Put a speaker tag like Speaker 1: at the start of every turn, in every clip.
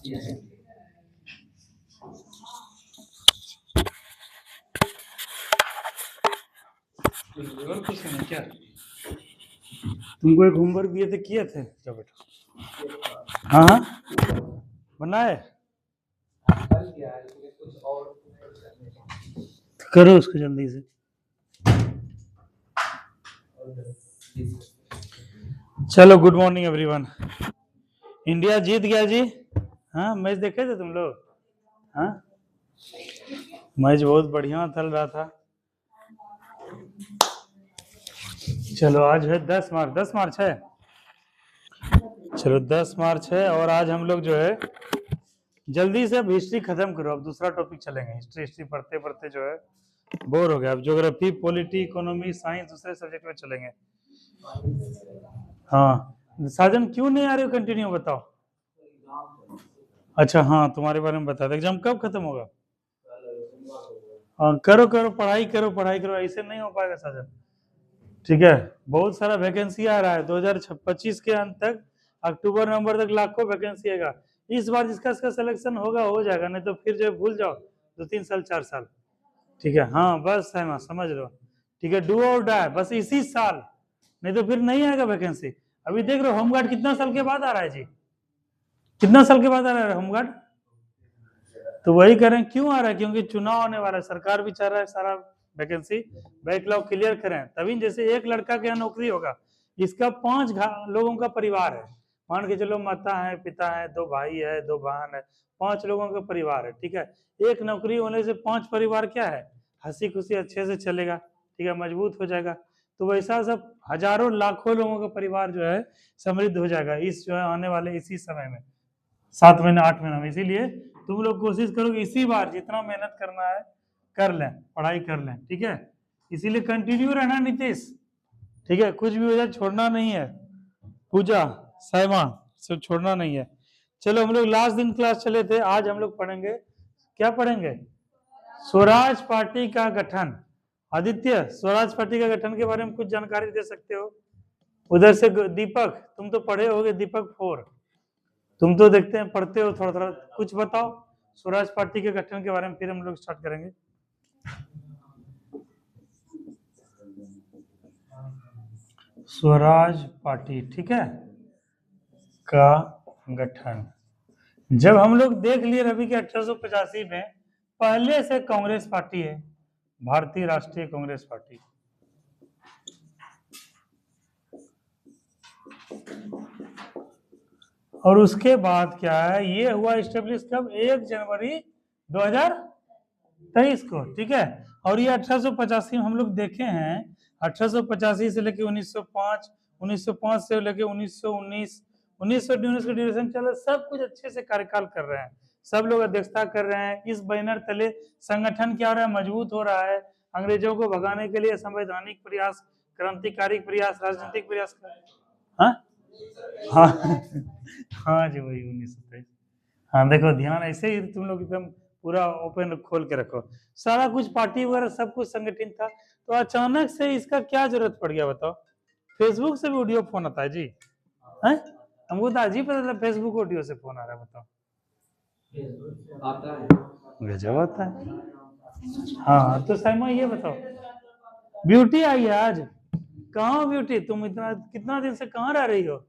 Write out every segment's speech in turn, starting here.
Speaker 1: कुछ नहीं क्या तुमको एक होमवर्क दिए थे, किए थे? क्या बेटा? हाँ हाँ बनाए, करो उसको जल्दी से। चलो, गुड मॉर्निंग एवरीवन। इंडिया जीत गया जी। हाँ, मैच देखे थे तुम लोग? हाँ, मैच बहुत बढ़िया चल रहा था। चलो, आज है 10 मार्च। 10 मार्च है। चलो, 10 मार्च है और आज हम लोग जो है जल्दी से अब हिस्ट्री खत्म करो, अब दूसरा टॉपिक चलेंगे। हिस्ट्री पढ़ते पढ़ते जो है बोर हो गया। अब ज्योग्राफी, पॉलिटी, इकोनॉमी, साइंस दूसरे सब्जेक्ट में चलेंगे। हाँ, साजन क्यों नहीं आ रहे हो? कंटिन्यू बताओ। अच्छा, हाँ, तुम्हारे बारे में बता दे। एग्जाम कब खत्म होगा? हाँ, करो करो, पढ़ाई करो, पढ़ाई करो, ऐसे नहीं हो पाएगा साजन। ठीक है, बहुत सारा वैकेंसी आ रहा है 2025 के अंत तक, अक्टूबर नवंबर तक लाखों वैकेंसी आएगा। इस बार जिसका इसका सिलेक्शन होगा हो जाएगा, नहीं तो फिर जो है भूल जाओ 2-3 साल 4 साल। ठीक है, हाँ बस है, समझ लो। ठीक है, डू और डाई बस इसी साल, नहीं तो फिर नहीं आएगा वैकेंसी। अभी देख रहे हो होमगार्ड कितना साल के बाद आ रहा है जी? कितना साल के बाद आ रहा है होमगार्ड? तो वही करें, क्यों आ रहा है? क्योंकि चुनाव आने वाला है, सरकार भी चाह रहा है सारा वैकेंसी बैकलॉग क्लियर करें, तभी। जैसे एक लड़का के यहाँ नौकरी होगा, इसका 5 लोगों का परिवार है, मान के चलो, माता है, पिता है, 2 भाई है, 2 बहन है, 5 लोगों का परिवार है। ठीक है, एक नौकरी होने से 5 परिवार क्या है, हंसी खुशी अच्छे से चलेगा। ठीक है, मजबूत हो जाएगा। तो वैसा सब हजारों लाखों लोगों का परिवार जो है समृद्ध हो जाएगा इस जो है आने वाले इसी समय में, 7 महीने 8 महीने में। इसीलिए तुम लोग कोशिश करो कि इसी बार जितना मेहनत करना है कर लें, पढ़ाई कर लें। ठीक है, इसीलिए कंटिन्यू रहना नीतीश। ठीक है, कुछ भी हो जाए छोड़ना नहीं है। पूजा, साइमा, सब छोड़ना नहीं है। चलो, हम लोग लास्ट दिन क्लास चले थे, आज हम लोग पढ़ेंगे, क्या पढ़ेंगे? स्वराज पार्टी का गठन। आदित्य, स्वराज पार्टी का गठन के बारे में कुछ जानकारी दे सकते हो? उधर से दीपक, तुम तो पढ़े होगे, दीपक 4, तुम तो देखते हैं पढ़ते हो थोड़ा थोड़ा, कुछ बताओ स्वराज पार्टी के गठन के बारे में, फिर हम लोग स्टार्ट करेंगे। स्वराज पार्टी, ठीक है, का गठन। जब हम लोग देख लिए रवि के 1885 में, पहले से कांग्रेस पार्टी है, भारतीय राष्ट्रीय कांग्रेस पार्टी। और उसके बाद क्या है, ये हुआ इस्टेब्लिश कब? 1 जनवरी 2023 को। ठीक है, और ये 1885 हम लोग देखे हैं, 1885 से लेके 1905, 1905 से लेके 1919, 1919 का ड्यूरेशन चल, सब कुछ अच्छे से कार्यकाल कर रहे हैं, सब लोग अध्यक्षता कर रहे हैं। इस बैनर तले संगठन क्या हो रहा है? मजबूत हो रहा है। अंग्रेजों को भगाने के लिए संवैधानिक प्रयास, क्रांतिकारी प्रयास, राजनीतिक प्रयास कर। हाँ हाँ हाँ जी, वही 1923। हाँ, देखो ध्यान, ऐसे ही तुम लोग एकदम पूरा ओपन खोल के रखो। सारा कुछ पार्टी वगैरह सब कुछ संगठित था, तो अचानक से इसका क्या जरूरत पड़ गया बताओ? फेसबुक से भी ऑडियो फोन आता है जी? हैं? हमको तो आज ही पता था फेसबुक ऑडियो से फोन आ रहा है, बताओ। गजब आता है। हाँ, तो साइमा ये बताओ, ब्यूटी आई है आज? कहाँ ब्यूटी? तुम इतना कितना दिन से कहाँ रह रही हो?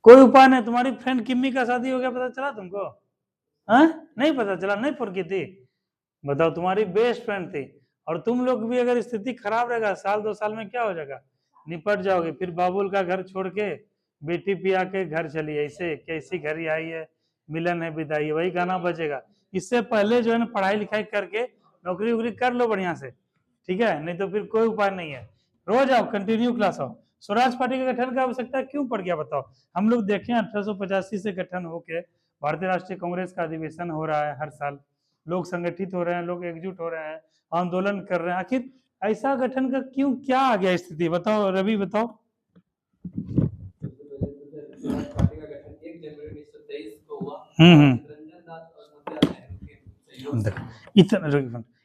Speaker 1: कोई उपाय नहीं? तुम्हारी फ्रेंड किम्मी का शादी हो गया, पता चला तुमको? हाँ, नहीं पता चला? नहीं फुर्की थी? बताओ, तुम्हारी बेस्ट फ्रेंड थी। और तुम लोग भी अगर स्थिति खराब रहेगा, 1-2 साल में क्या हो जाएगा, निपट जाओगे। फिर बाबुल का घर छोड़ के बेटी पिया के घर चली, ऐसे कैसी घरी आई है, मिलन है विदाई, वही गाना बजेगा। इससे पहले जो है ना, पढ़ाई लिखाई करके नौकरी वोकरी कर लो बढ़िया से। ठीक है, नहीं तो फिर कोई उपाय नहीं है। रोज आओ, कंटिन्यू क्लास आओ। स्वराज पार्टी के गठन का आवश्यकता क्यों पड़ गया बताओ? हम लोग देखें 1885 से गठन होके भारतीय राष्ट्रीय कांग्रेस का अधिवेशन हो रहा है हर साल, लोग संगठित हो रहे हैं, लोग एकजुट हो रहे हैं, आंदोलन कर रहे हैं। आखिर ऐसा गठन का क्यों, क्या आ गया स्थिति, बताओ रवि, बताओ।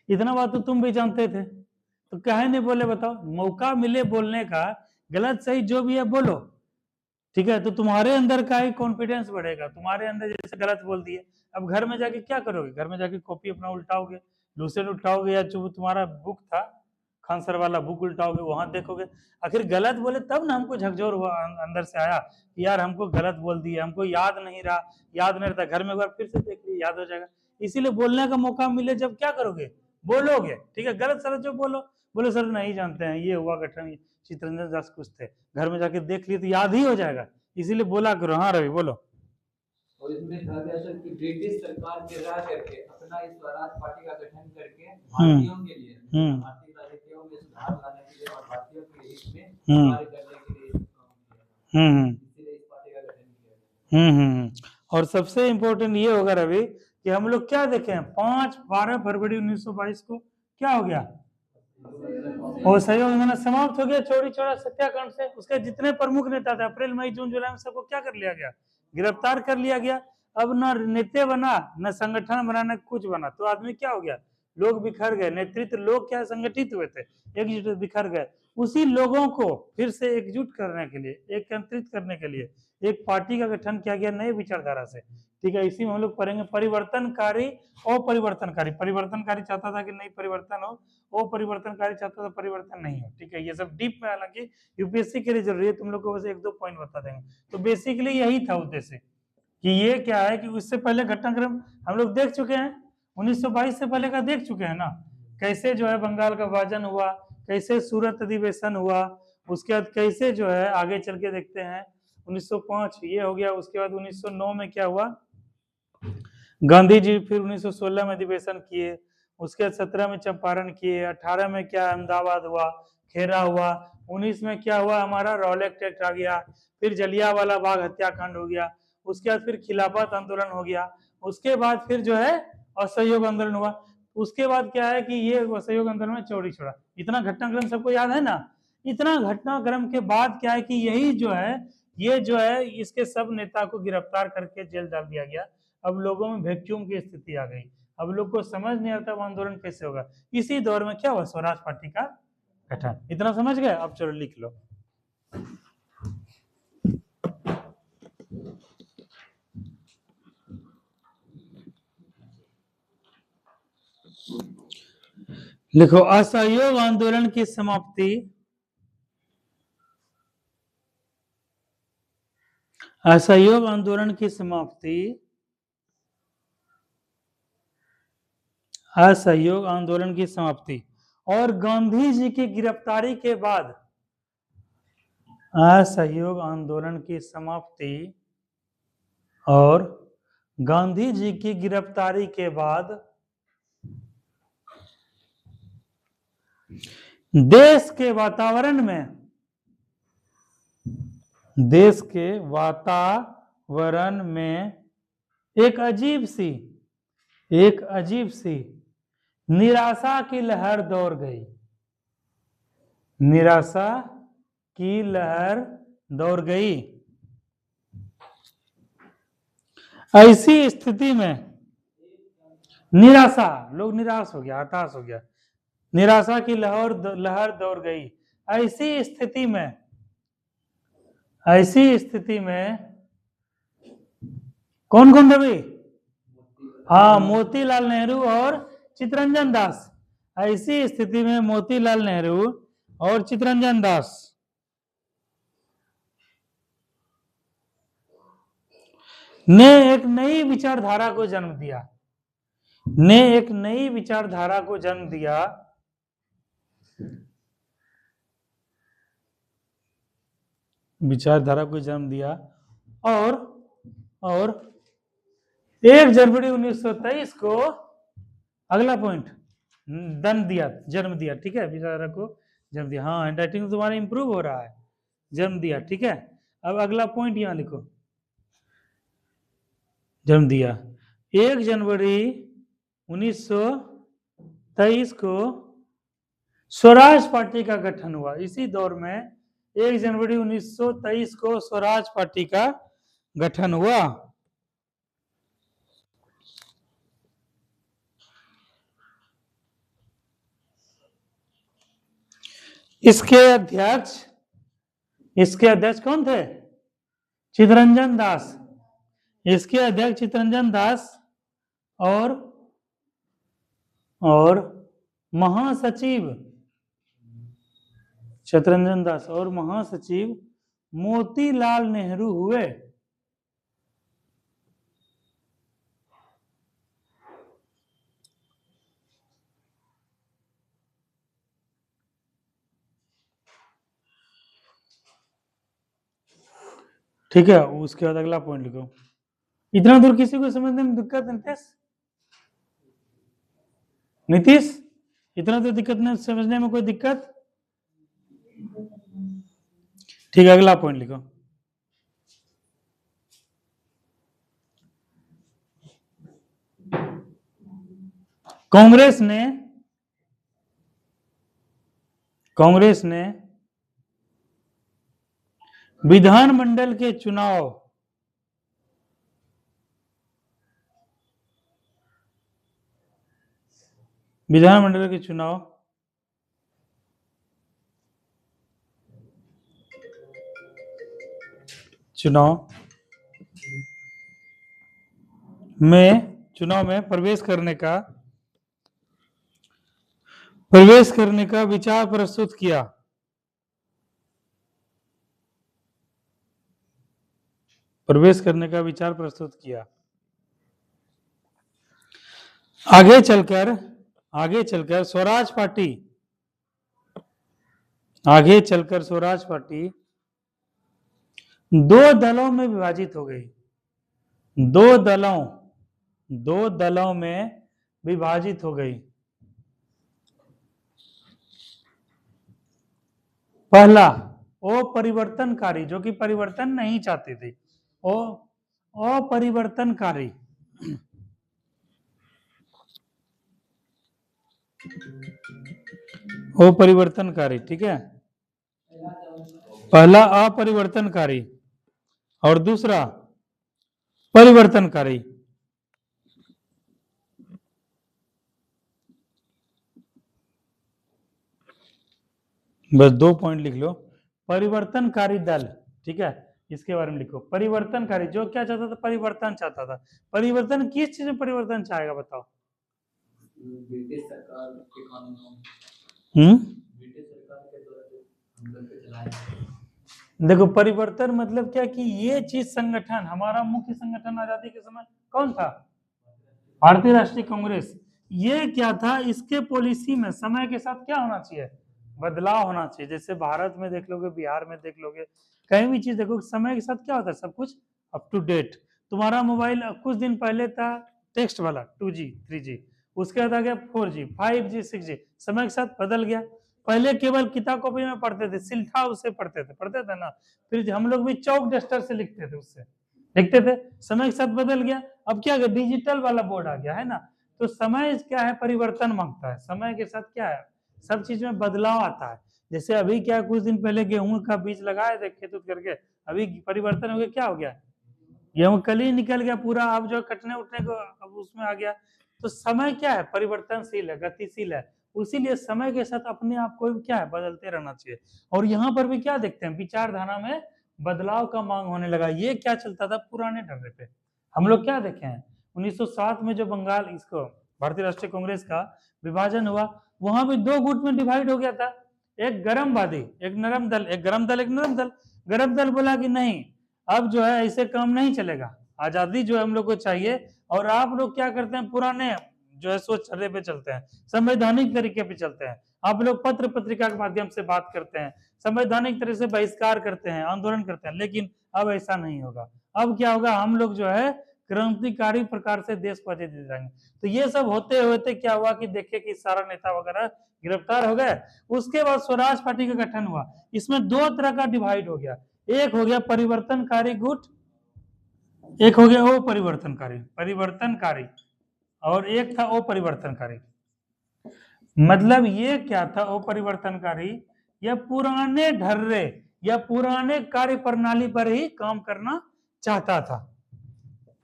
Speaker 1: इतना बात तो तुम भी जानते थे, तो कहे नहीं बोले बताओ? मौका मिले बोलने का, गलत सही जो भी है बोलो। ठीक है, तो तुम्हारे अंदर का ही कॉन्फिडेंस बढ़ेगा। तुम्हारे अंदर जैसे गलत बोल दिए, अब घर में जाके क्या करोगे? घर में जाके कॉपी अपना उल्टाओगे, लूसेंट उठाओगे, या जो तुम्हारा बुक था खान सर वाला बुक उल्टाओगे, वहां देखोगे। आखिर गलत बोले तब ना हमको झकझोर हुआ अंदर से आया कि यार हमको गलत बोल दिया, हमको याद नहीं रहा, याद नहीं रहता, घर में एक बार फिर से देख लिए याद हो जाएगा। इसीलिए बोलने का मौका मिले जब क्या करोगे? बोलोगे। ठीक है, गलत सर जो बोलो, बोलो सर नहीं जानते हैं, ये हुआ गठन, चित्रंजन दास कुछ थे, घर में जाके देख लिए तो याद ही हो जाएगा। इसीलिए बोला करो। हाँ रवि बोलो।
Speaker 2: और इसमें कहा गया सर कि ब्रिटिश सरकार के राह करके अपना इस स्वराज पार्टी का गठन करके भारतीयों के लिए, भारतीय राजनीतियों में सुधार लाने के लिए और भारतीयों के हित में कार्य करने के लिए इसीलिए इस पार्टी का गठन किया।
Speaker 1: और सबसे इम्पोर्टेंट ये होगा रवि कि हम लोग क्या देखे हैं, 12 फरवरी 1922 को क्या हो गया? वो सहयोग आंदोलन समाप्त हो गया चौरी चौरा सत्याग्रह से। उसके जितने प्रमुख नेता थे अप्रैल मई जून जुलाई में सबको क्या कर लिया गया? गिरफ्तार कर लिया गया। अब न नेता बना, न संगठन बना, न कुछ बना, तो आदमी क्या हो गया? लोग बिखर गए। नेतृत्व लोग क्या संगठित हुए थे, एकजुट बिखर गए। उसी लोगों को फिर से एकजुट करने के लिए, एकत्रित करने के लिए एक पार्टी का गठन किया गया नए विचारधारा से। ठीक है, इसी में हम लोग पढ़ेंगे परिवर्तनकारी, अपरिवर्तनकारी। परिवर्तनकारी चाहता था कि नहीं परिवर्तन हो, वो परिवर्तनकारी चाहता था परिवर्तन नहीं हो। ठीक है, ये सब डीप में हालांकि यूपीएससी के लिए जरूरी है, तुम लोग को बस एक दो पॉइंट बता देंगे। तो बेसिकली यही था उद्देश्य कि ये क्या है कि उससे पहले घटनाक्रम हम लोग देख चुके हैं, 1922 से पहले का देख चुके हैं ना, कैसे जो है बंगाल का विभाजन हुआ, कैसे सूरत अधिवेशन हुआ, उसके बाद कैसे जो है आगे चल के देखते हैं 1905 ये हो गया। उसके बाद 1909 में क्या हुआ, गांधी जी फिर 1916 में अधिवेशन किए। उसके बाद 17 में चंपारण किए, 18 में क्या अहमदाबाद हुआ, खेरा हुआ, 19 में क्या हुआ हमारा रॉलेक्ट एक्ट आ गया, फिर जलियांवाला बाग हत्याकांड हो गया, उसके बाद फिर खिलाफत आंदोलन हो गया, उसके बाद फिर जो है असहयोग आंदोलन हुआ, उसके बाद क्या है कि ये असहयोग आंदोलन में चौरी चौरा। इतना घटनाक्रम सबको याद है ना? इतना घटनाक्रम के बाद क्या है कि यही जो है ये जो है इसके सब नेता को गिरफ्तार करके जेल डाल दिया गया। अब लोगों में वैक्यूम की स्थिति आ गई, अब लोग को समझ नहीं आता आंदोलन कैसे होगा। इसी दौर में क्या हुआ, स्वराज पार्टी का गठन। इतना समझ गए? अब चलो लिख लो। लिखो, असहयोग आंदोलन की समाप्ति, असहयोग आंदोलन की समाप्ति, असहयोग आंदोलन की समाप्ति और गांधी जी की गिरफ्तारी के बाद, असहयोग आंदोलन की समाप्ति और गांधी जी की गिरफ्तारी के बाद देश के वातावरण में, देश के वातावरण में एक अजीब सी निराशा की लहर दौड़ गई। निराशा की लहर दौड़ गई। ऐसी स्थिति में निराशा, लोग निराश हो गया, हताश हो गया, निराशा की लहर दौड़ गई। ऐसी स्थिति में कौन कौन रवि? हाँ, मोतीलाल नेहरू और चित्तरंजन दास। ऐसी स्थिति में मोतीलाल नेहरू और चित्तरंजन दास ने एक नई विचारधारा को जन्म दिया, और 1 जनवरी 1923 को अगला पॉइंट जन्म दिया। ठीक है, विचारधारा को जन्म दिया। हाँ, हैंडराइटिंग तुम्हारा इंप्रूव हो रहा है, जन्म दिया। ठीक है, अब अगला पॉइंट यहां लिखो, जन्म दिया। 1 जनवरी 1923 को स्वराज पार्टी का गठन हुआ। इसी दौर में 1 जनवरी 1923 को स्वराज पार्टी का गठन हुआ। इसके अध्यक्ष कौन थे? चितरंजन दास, इसके अध्यक्ष चितरंजन दास और महासचिव चितरंजन दास और महासचिव मोतीलाल नेहरू हुए। ठीक है, उसके बाद अगला पॉइंट लिखो। इतना दूर किसी को समझने में दिक्कत नीतीश इतना तो दिक्कत नहीं, समझने में कोई दिक्कत? ठीक है, अगला पॉइंट लिखो। कांग्रेस ने विधानमंडल के चुनाव में प्रवेश करने का विचार प्रस्तुत किया। आगे चलकर स्वराज पार्टी दो दलों में विभाजित हो गई। दो दलों में विभाजित हो गई। पहला अपरिवर्तनकारी, जो कि परिवर्तन नहीं चाहते थे, अपरिवर्तनकारी, ठीक है, पहला अपरिवर्तनकारी और दूसरा परिवर्तनकारी। बस 2 पॉइंट लिख लो। परिवर्तनकारी दल, ठीक है, इसके बारे में लिखो। परिवर्तनकारी जो क्या चाहता था? परिवर्तन चाहता था। परिवर्तन किस चीज में परिवर्तन चाहेगा बताओ?
Speaker 2: ब्रिटिश सरकार के कानूनों, ब्रिटिश सरकार के द्वारा जो हम लोग पे चलाए।
Speaker 1: देखो, परिवर्तन मतलब क्या कि ये चीज संगठन, हमारा मुख्य संगठन आजादी के समय कौन था? भारतीय राष्ट्रीय कांग्रेस। ये क्या था? इसके पॉलिसी में समय के साथ क्या होना चाहिए? बदलाव होना चाहिए। जैसे भारत में देख लोगे, बिहार में देख लोगे, कहीं भी चीज देखो, समय के साथ क्या होता है? सब कुछ अप टू डेट। तुम्हारा मोबाइल कुछ दिन पहले था टेक्स्ट वाला 2G 3G, उसके बाद आ गया 4G 5G 6G, समय के साथ बदल गया। पहले केवल किताब कॉपी में पढ़ते थे, सिलथा उससे पढ़ते थे ना, फिर हम लोग भी चौक डस्टर से लिखते थे, उससे लिखते थे। समय के साथ बदल गया, अब क्या गया? डिजिटल वाला बोर्ड आ गया है ना। तो समय क्या है? परिवर्तन मांगता है। समय के साथ क्या है? सब चीज में बदलाव आता है। जैसे अभी क्या, कुछ दिन पहले गेहूं का बीज लगाए थे खेत करके, अभी परिवर्तन हो गया, क्या हो गया? गेहूं कल ही निकल गया पूरा, अब जो कटने उठने को अब उसमें आ गया। तो समय क्या है? परिवर्तनशील है, गतिशील है। इसीलिए समय के साथ अपने आप को क्या है? बदलते रहना चाहिए। और यहाँ पर भी क्या देखते हैं? विचारधारा में बदलाव का मांग होने लगा। ये क्या चलता था? पुराने ढर्रे पे हम लोग क्या देखे हैं? 1907 में जो बंगाल, इसको भारतीय राष्ट्रीय कांग्रेस का विभाजन हुआ, वहां भी 2 गुट में डिवाइड हो गया था। एक गरमवादी, एक नरम दल, एक गरम दल, एक नरम दल। गरम दल बोला कि नहीं, अब जो है ऐसे काम नहीं चलेगा, आजादी जो है हम लोग को चाहिए। और आप लोग क्या करते हैं? पुराने जो है सोच छर्रे पे चलते हैं, संवैधानिक तरीके पे चलते हैं। आप लोग पत्र पत्रिका के माध्यम से बात करते हैं, संवैधानिक तरह से बहिष्कार करते हैं, आंदोलन करते हैं। लेकिन अब ऐसा नहीं होगा। अब क्या होगा? हम लोग जो है क्रांतिकारी प्रकार से देश को आजादी दिलाएंगे। तो ये सब होते होते क्या हुआ कि देखे कि सारा नेता वगैरह गिरफ्तार हो गए। उसके बाद स्वराज पार्टी का गठन हुआ। इसमें 2 तरह का डिवाइड हो गया। एक हो गया परिवर्तनकारी गुट, एक हो गया परिवर्तनकारी, और एक था अपरिवर्तनकारी। मतलब ये क्या था? अपरिवर्तनकारी या पुराने ढर्रे या पुराने कार्य प्रणाली पर ही काम करना चाहता था।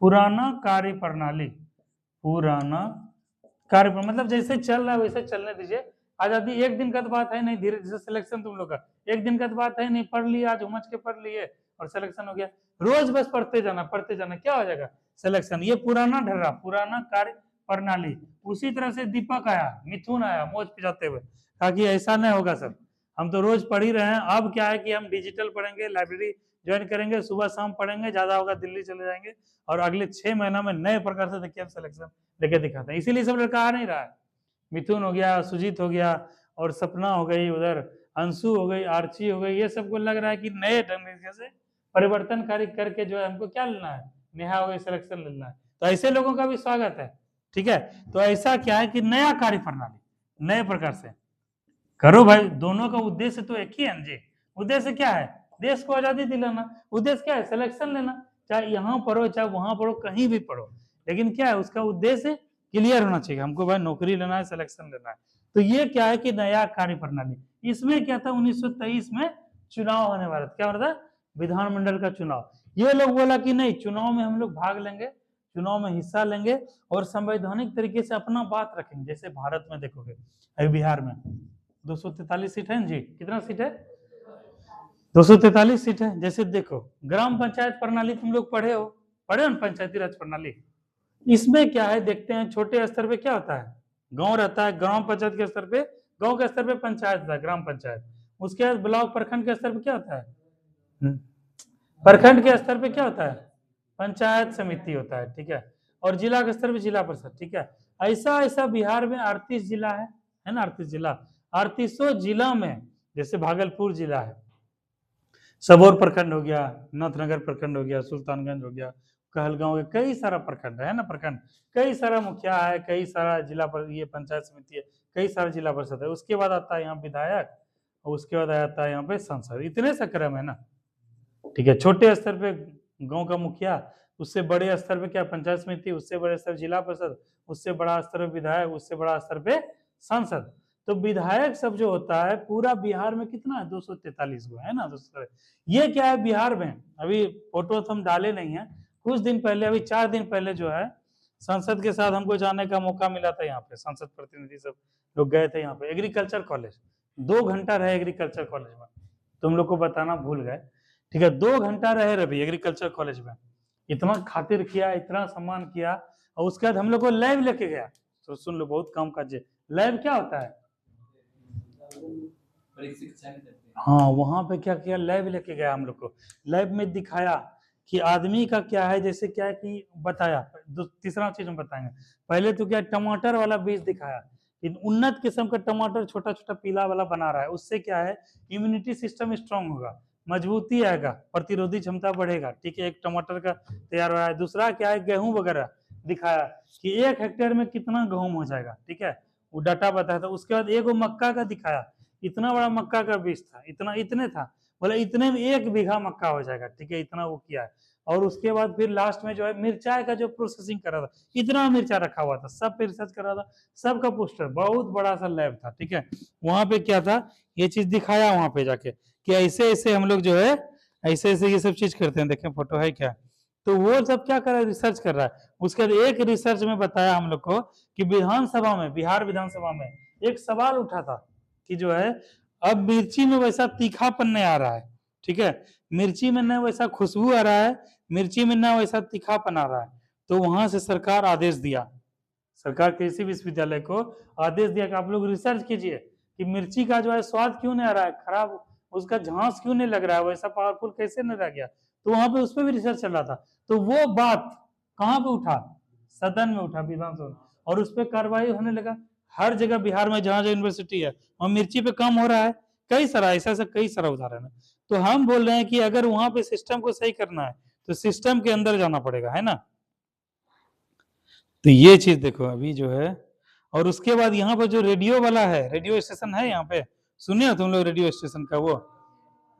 Speaker 1: पुराना कार्य प्रणाली मतलब जैसे चल रहा है वैसे चलने दीजिए। आजादी एक दिन का तो बात है नहीं, धीरे जैसे सिलेक्शन तुम लोग का एक दिन का तो बात है नहीं, पढ़ लिए आज उमझ के पढ़ लिए, और सिलेक्शन हो गया। रोज बस पढ़ते जाना, क्या हो जाएगा? सिलेक्शन। ये पुराना ढर्रा, पुराना कार्य प्रणाली। उसी तरह से दीपक आया, मिथुन आया मौज पिजाते हुए, ताकि ऐसा नहीं होगा सर, हम तो रोज पढ़ ही रहे हैं। अब क्या है कि हम डिजिटल पढ़ेंगे, लाइब्रेरी ज्वाइन करेंगे, सुबह शाम पढ़ेंगे, ज्यादा होगा दिल्ली चले जाएंगे, और अगले 6 महीना में नए प्रकार से देखिए हम सिलेक्शन लेके दिखाते हैं। इसीलिए सब लड़का आ नहीं रहा है। मिथुन हो गया, सुजीत हो गया, और सपना हो गई, उधर अंशु हो गई, आर्ची हो गई, ये सबको लग रहा है कि नए ढंग से परिवर्तनकारी करके जो है हमको क्या लेना है, नेहा हो गई, सिलेक्शन लेना है। तो ऐसे लोगों का भी स्वागत है, ठीक है। तो ऐसा क्या है कि नया कार्य प्रणाली, नए प्रकार से करो भाई। दोनों का उद्देश्य तो एक ही है जी। उद्देश्य क्या है? देश को आजादी दिलाना। उद्देश्य क्या है? सिलेक्शन लेना। चाहे यहाँ पढ़ो चाहे वहां पढ़ो, कहीं भी पढ़ो, लेकिन क्या है उसका उद्देश्य क्लियर होना चाहिए। हमको भाई नौकरी लेना है, सिलेक्शन लेना है। तो ये क्या है कि नया कार्य प्रणाली। इसमें क्या था, 1923 में चुनाव होने वाला था। क्या हो रहा था? विधानमंडल का चुनाव। ये लोग बोला कि नहीं, चुनाव में हम लोग भाग लेंगे, चुनाव में हिस्सा लेंगे, और संवैधानिक तरीके से अपना बात रखेंगे। जैसे भारत में देखोगे, अभी बिहार में 243 सीट है जी। कितना सीट है? 243 सीट है। जैसे देखो, ग्राम पंचायत प्रणाली तुम लोग पढ़े हो ना, पंचायती राज प्रणाली। इसमें क्या है, देखते हैं छोटे स्तर पे क्या होता है, गांव रहता है, ग्राम पंचायत के स्तर पे, गांव के स्तर पे पंचायत होता है, ग्राम पंचायत। उसके बाद ब्लॉक प्रखंड के स्तर पे क्या होता है, प्रखंड के स्तर पे क्या होता है, पंचायत समिति होता है, ठीक है। और जिला के स्तर पे जिला परिषद, ठीक है। ऐसा ऐसा बिहार में 38 जिला है ना, 38 जिला। 38 जिला में जैसे भागलपुर जिला है, सबौर प्रखंड हो गया, नाथनगर प्रखंड हो गया, सुल्तानगंज हो गया, कहलगांव, कई सारा प्रखंड है ना, प्रखंड, कई सारा मुखिया है, कई सारा जिला पर ये पंचायत समिति है, कई सारा जिला परिषद है। उसके बाद आता है यहाँ विधायक, और उसके बाद आता है यहाँ पे सांसद। इतने सा क्रम है ना, ठीक है। छोटे स्तर पे गांव का मुखिया, उससे बड़े स्तर पे क्या पंचायत समिति, उससे बड़े स्तर जिला परिषद, उससे बड़ा स्तर पे विधायक, उससे बड़ा स्तर पे सांसद। तो विधायक सब जो होता है पूरा बिहार में कितना है, 243 गो है ना, ये क्या है बिहार में। अभी फोटो तो हम डाले नहीं है, कुछ दिन पहले, अभी 4 दिन पहले जो है, संसद के साथ हमको जाने का मौका मिला था। यहाँ पे संसद प्रतिनिधि सब लोग गए थे यहाँ पे, एग्रीकल्चर कॉलेज, 2 घंटा रहे एग्रीकल्चर कॉलेज में, तुम लोग को बताना भूल गए, ठीक है। 2 घंटा रहे रवि एग्रीकल्चर कॉलेज में, इतना खातिर किया, इतना सम्मान किया। और उसके बाद हम लोग को लैब लेके गया, तो सुन लो, बहुत काम काज। लैब क्या होता है? हाँ, वहां पे क्या किया, लैब लेके गया हम लोग को। लैब में दिखाया कि आदमी का क्या है, जैसे क्या है कि बताया। तीसरा चीज हम बताएंगे। पहले तो क्या, टमाटर वाला बीज दिखाया, उन्नत किस्म का टमाटर छोटा छोटा पीला वाला बना रहा है। उससे क्या है, इम्यूनिटी सिस्टम स्ट्रांग होगा, मजबूती आएगा, प्रतिरोधी क्षमता बढ़ेगा, ठीक है। एक टमाटर का तैयार हो रहा है। दूसरा क्या है, गेहूं वगैरह दिखाया कि 1 हेक्टेयर में कितना गेहूं हो जाएगा, ठीक है, वो डाटा बताया था। उसके बाद एक मक्का का दिखाया, इतना बड़ा मक्का का बीज था, इतने था, बोले इतने में 1 बीघा मक्का हो जाएगा, ठीक है, इतना वो किया है। और उसके बाद फिर लास्ट में जो है मिर्चाई का जो प्रोसेसिंग कर रहा था, इतना मिर्चा रखा हुआ था, सब पे रिसर्च कर रहा था, सबका पोस्टर, बहुत बड़ा सा लैब था, ठीक है। वहां पे क्या था, ये चीज दिखाया वहां पे जाके कि ऐसे ऐसे हम लोग जो है, ऐसे ऐसे ये सब चीज करते हैं। देखें फोटो है क्या, तो वो सब क्या कर रहा है, रिसर्च कर रहा है। उसके बाद एक रिसर्च में बताया हम लोग को कि विधानसभा में, बिहार विधानसभा में एक सवाल उठा था कि जो है, अब मिर्ची में वैसा तीखापन नहीं आ रहा है, ठीक है, मिर्ची में न वैसा खुशबू आ रहा है, मिर्ची में न वैसा तीखापन आ रहा है। तो वहां से सरकार आदेश दिया, सरकार कृषि विश्वविद्यालय को आदेश दिया कि आप लोग रिसर्च कीजिए कि मिर्ची का जो है स्वाद क्यों नहीं आ रहा है, खराब, उसका झांस क्यों नहीं लग रहा है, वैसा पावरफुल कैसे नहीं रह गया। तो वहां पे उस पर भी रिसर्च चल रहा था। तो वो बात कहाँ पे उठा, सदन में उठा, विधानसभा, और उस पर कार्रवाई होने लगा। हर जगह बिहार में जहां जहां यूनिवर्सिटी है वहां मिर्ची पे काम हो रहा है। कई सारा ऐसा कई सारा उदाहरण है। तो हम बोल रहे हैं कि अगर वहां पे सिस्टम को सही करना है तो सिस्टम के अंदर जाना पड़ेगा, है ना। तो ये चीज देखो अभी जो है। और उसके बाद यहाँ पर जो रेडियो वाला है, रेडियो स्टेशन है यहाँ पे, सुनिए तुम लोग रेडियो स्टेशन का वो,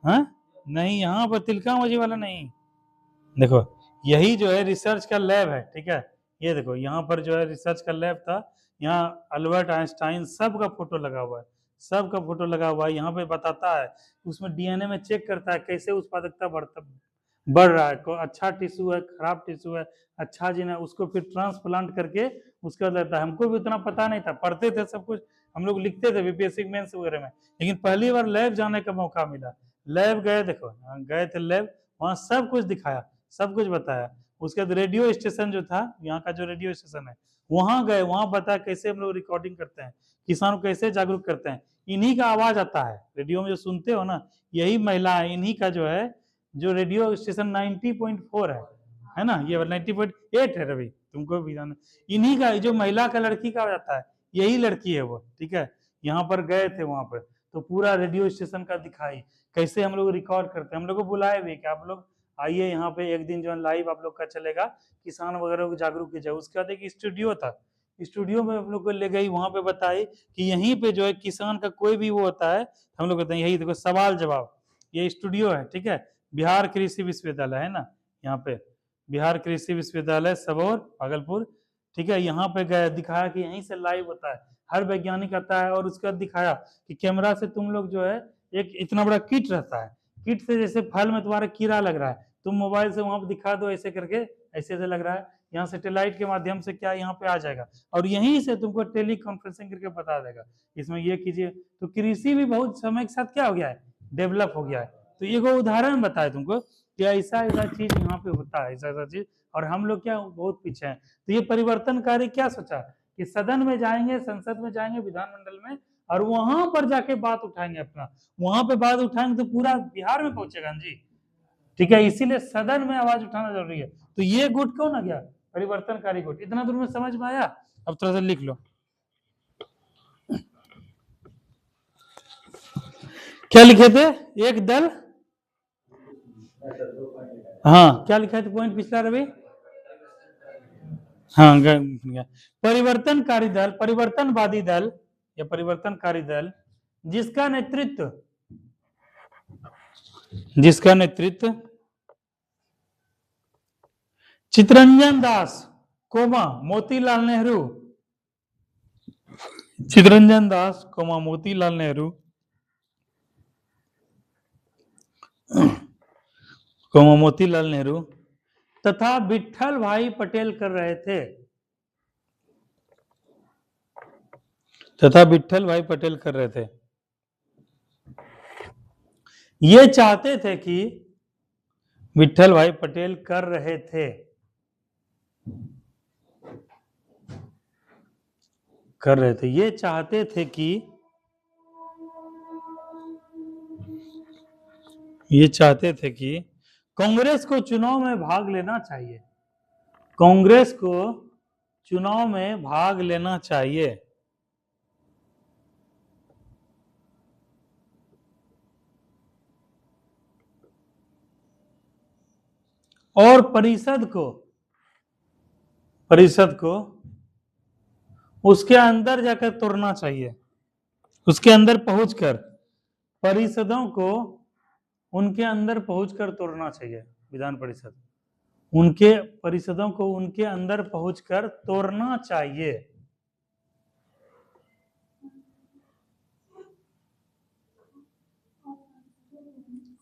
Speaker 1: हाँ नहीं, यहाँ पर तिलका मजी वाला नहीं। देखो यही जो है रिसर्च का लैब है, ठीक है। ये देखो यहाँ पर जो है रिसर्च का लैब था, यहाँ अल्बर्ट आइंस्टाइन सबका फोटो लगा हुआ है, सबका फोटो लगा हुआ है। यहाँ पे बताता है, उसमें डीएनए में चेक करता है कैसे उत्पादकता बढ़ रहा है, अच्छा टिश्यू है, खराब टिश्यू है, अच्छा जीन है, उसको फिर ट्रांसप्लांट करके उसके बाद देता है। हमको भी उतना पता नहीं था, पढ़ते थे सब कुछ, हम लोग लिखते थे बीपीएससी मेंस वगैरह में, लेकिन पहली बार लैब जाने का मौका मिला। लैब गए, देखो गए थे लैब, वहां सब कुछ दिखाया, सब कुछ बताया। उसके बाद रेडियो स्टेशन जो था, यहाँ का जो रेडियो स्टेशन है, वहां गए, वहां बताया कैसे हम लोग रिकॉर्डिंग करते हैं, किसान को कैसे जागरूक करते हैं। इन्हीं का आवाज आता है रेडियो में जो सुनते हो ना, यही महिला है, इन्हीं का जो है जो रेडियो स्टेशन 90.4 है ना, ये 90.8 है रवि, तुमको भी जाना। इन्हीं का जो महिला का लड़की का जाता है, यही लड़की है वो, ठीक है। यहाँ पर गए थे वहां पर, तो पूरा रेडियो स्टेशन का दिखाई कैसे हम लोग रिकॉर्ड करते हैं। हम लोग को बुलाए भी कि आप लोग आइए यहाँ पे एक दिन जो है लाइव आप लोग का चलेगा, किसान वगैरह को जागरूक किया जाए। उसके बाद एक स्टूडियो था, स्टूडियो में हम लोग को ले गई, वहां पे बताई कि यहीं पे जो है किसान का कोई भी वो होता है, हम लोग कहते हैं यही देखो सवाल जवाब, ये स्टूडियो है, ठीक है। बिहार कृषि विश्वविद्यालय है ना, यहाँ पे बिहार कृषि विश्वविद्यालय सबौर भागलपुर, ठीक है। यहाँ पे गए, दिखाया कि यहीं से लाइव होता है, हर वैज्ञानिक आता है। और उसके बाद दिखाया कि कैमरा से तुम लोग जो है, एक इतना बड़ा किट रहता है, किट से जैसे फल में तुम्हारा कीड़ा लग रहा है, तुम मोबाइल से वहां पर दिखा दो ऐसे करके, ऐसे से लग रहा है, यहाँ सैटेलाइट के माध्यम से क्या यहाँ पे आ जाएगा, और यहीं से तुमको टेली कॉन्फ्रेंसिंग करके बता देगा, इसमें ये कीजिए। तो कृषि भी बहुत समय के साथ क्या हो गया है, डेवलप हो गया है। तो ये उदाहरण बताया तुमको कि ऐसा ऐसा चीज यहाँ पे होता है, ऐसा ऐसा चीज, और हम लोग क्या बहुत पीछे हैं। तो ये परिवर्तनकारी क्या सोचा कि सदन में जाएंगे, संसद में जाएंगे, विधानमंडल में, और वहां पर जाके बात उठाएंगे अपना, वहां पे बात उठाएंगे तो पूरा बिहार में पहुंचेगा जी, ठीक है। इसीलिए सदन में आवाज उठाना जरूरी है। तो ये गुट कौन आ गया, परिवर्तनकारी गुट। इतना दूर में समझ में आया, अब थोड़ा सा लिख लो। क्या लिखे थे, एक दल, हाँ क्या लिखा था पॉइंट पिछला रवि, हाँ परिवर्तनकारी दल, परिवर्तनवादी दल या परिवर्तनकारी दल, जिसका नेतृत्व चितरंजन दास, मोतीलाल नेहरू, चितरंजन दास, मोतीलाल नेहरू, मोतीलाल नेहरू तथा विट्ठल भाई पटेल कर रहे थे, ये चाहते थे कि विट्ठल भाई पटेल कर रहे थे, ये चाहते थे कि, कांग्रेस को चुनाव में भाग लेना चाहिए, कांग्रेस को चुनाव में भाग लेना चाहिए, और परिषद को उसके अंदर जाकर तोड़ना चाहिए, उसके अंदर पहुंचकर परिषदों को उनके अंदर पहुंचकर तोड़ना चाहिए, विधान परिषद उनके परिषदों को उनके अंदर पहुंचकर तोड़ना चाहिए।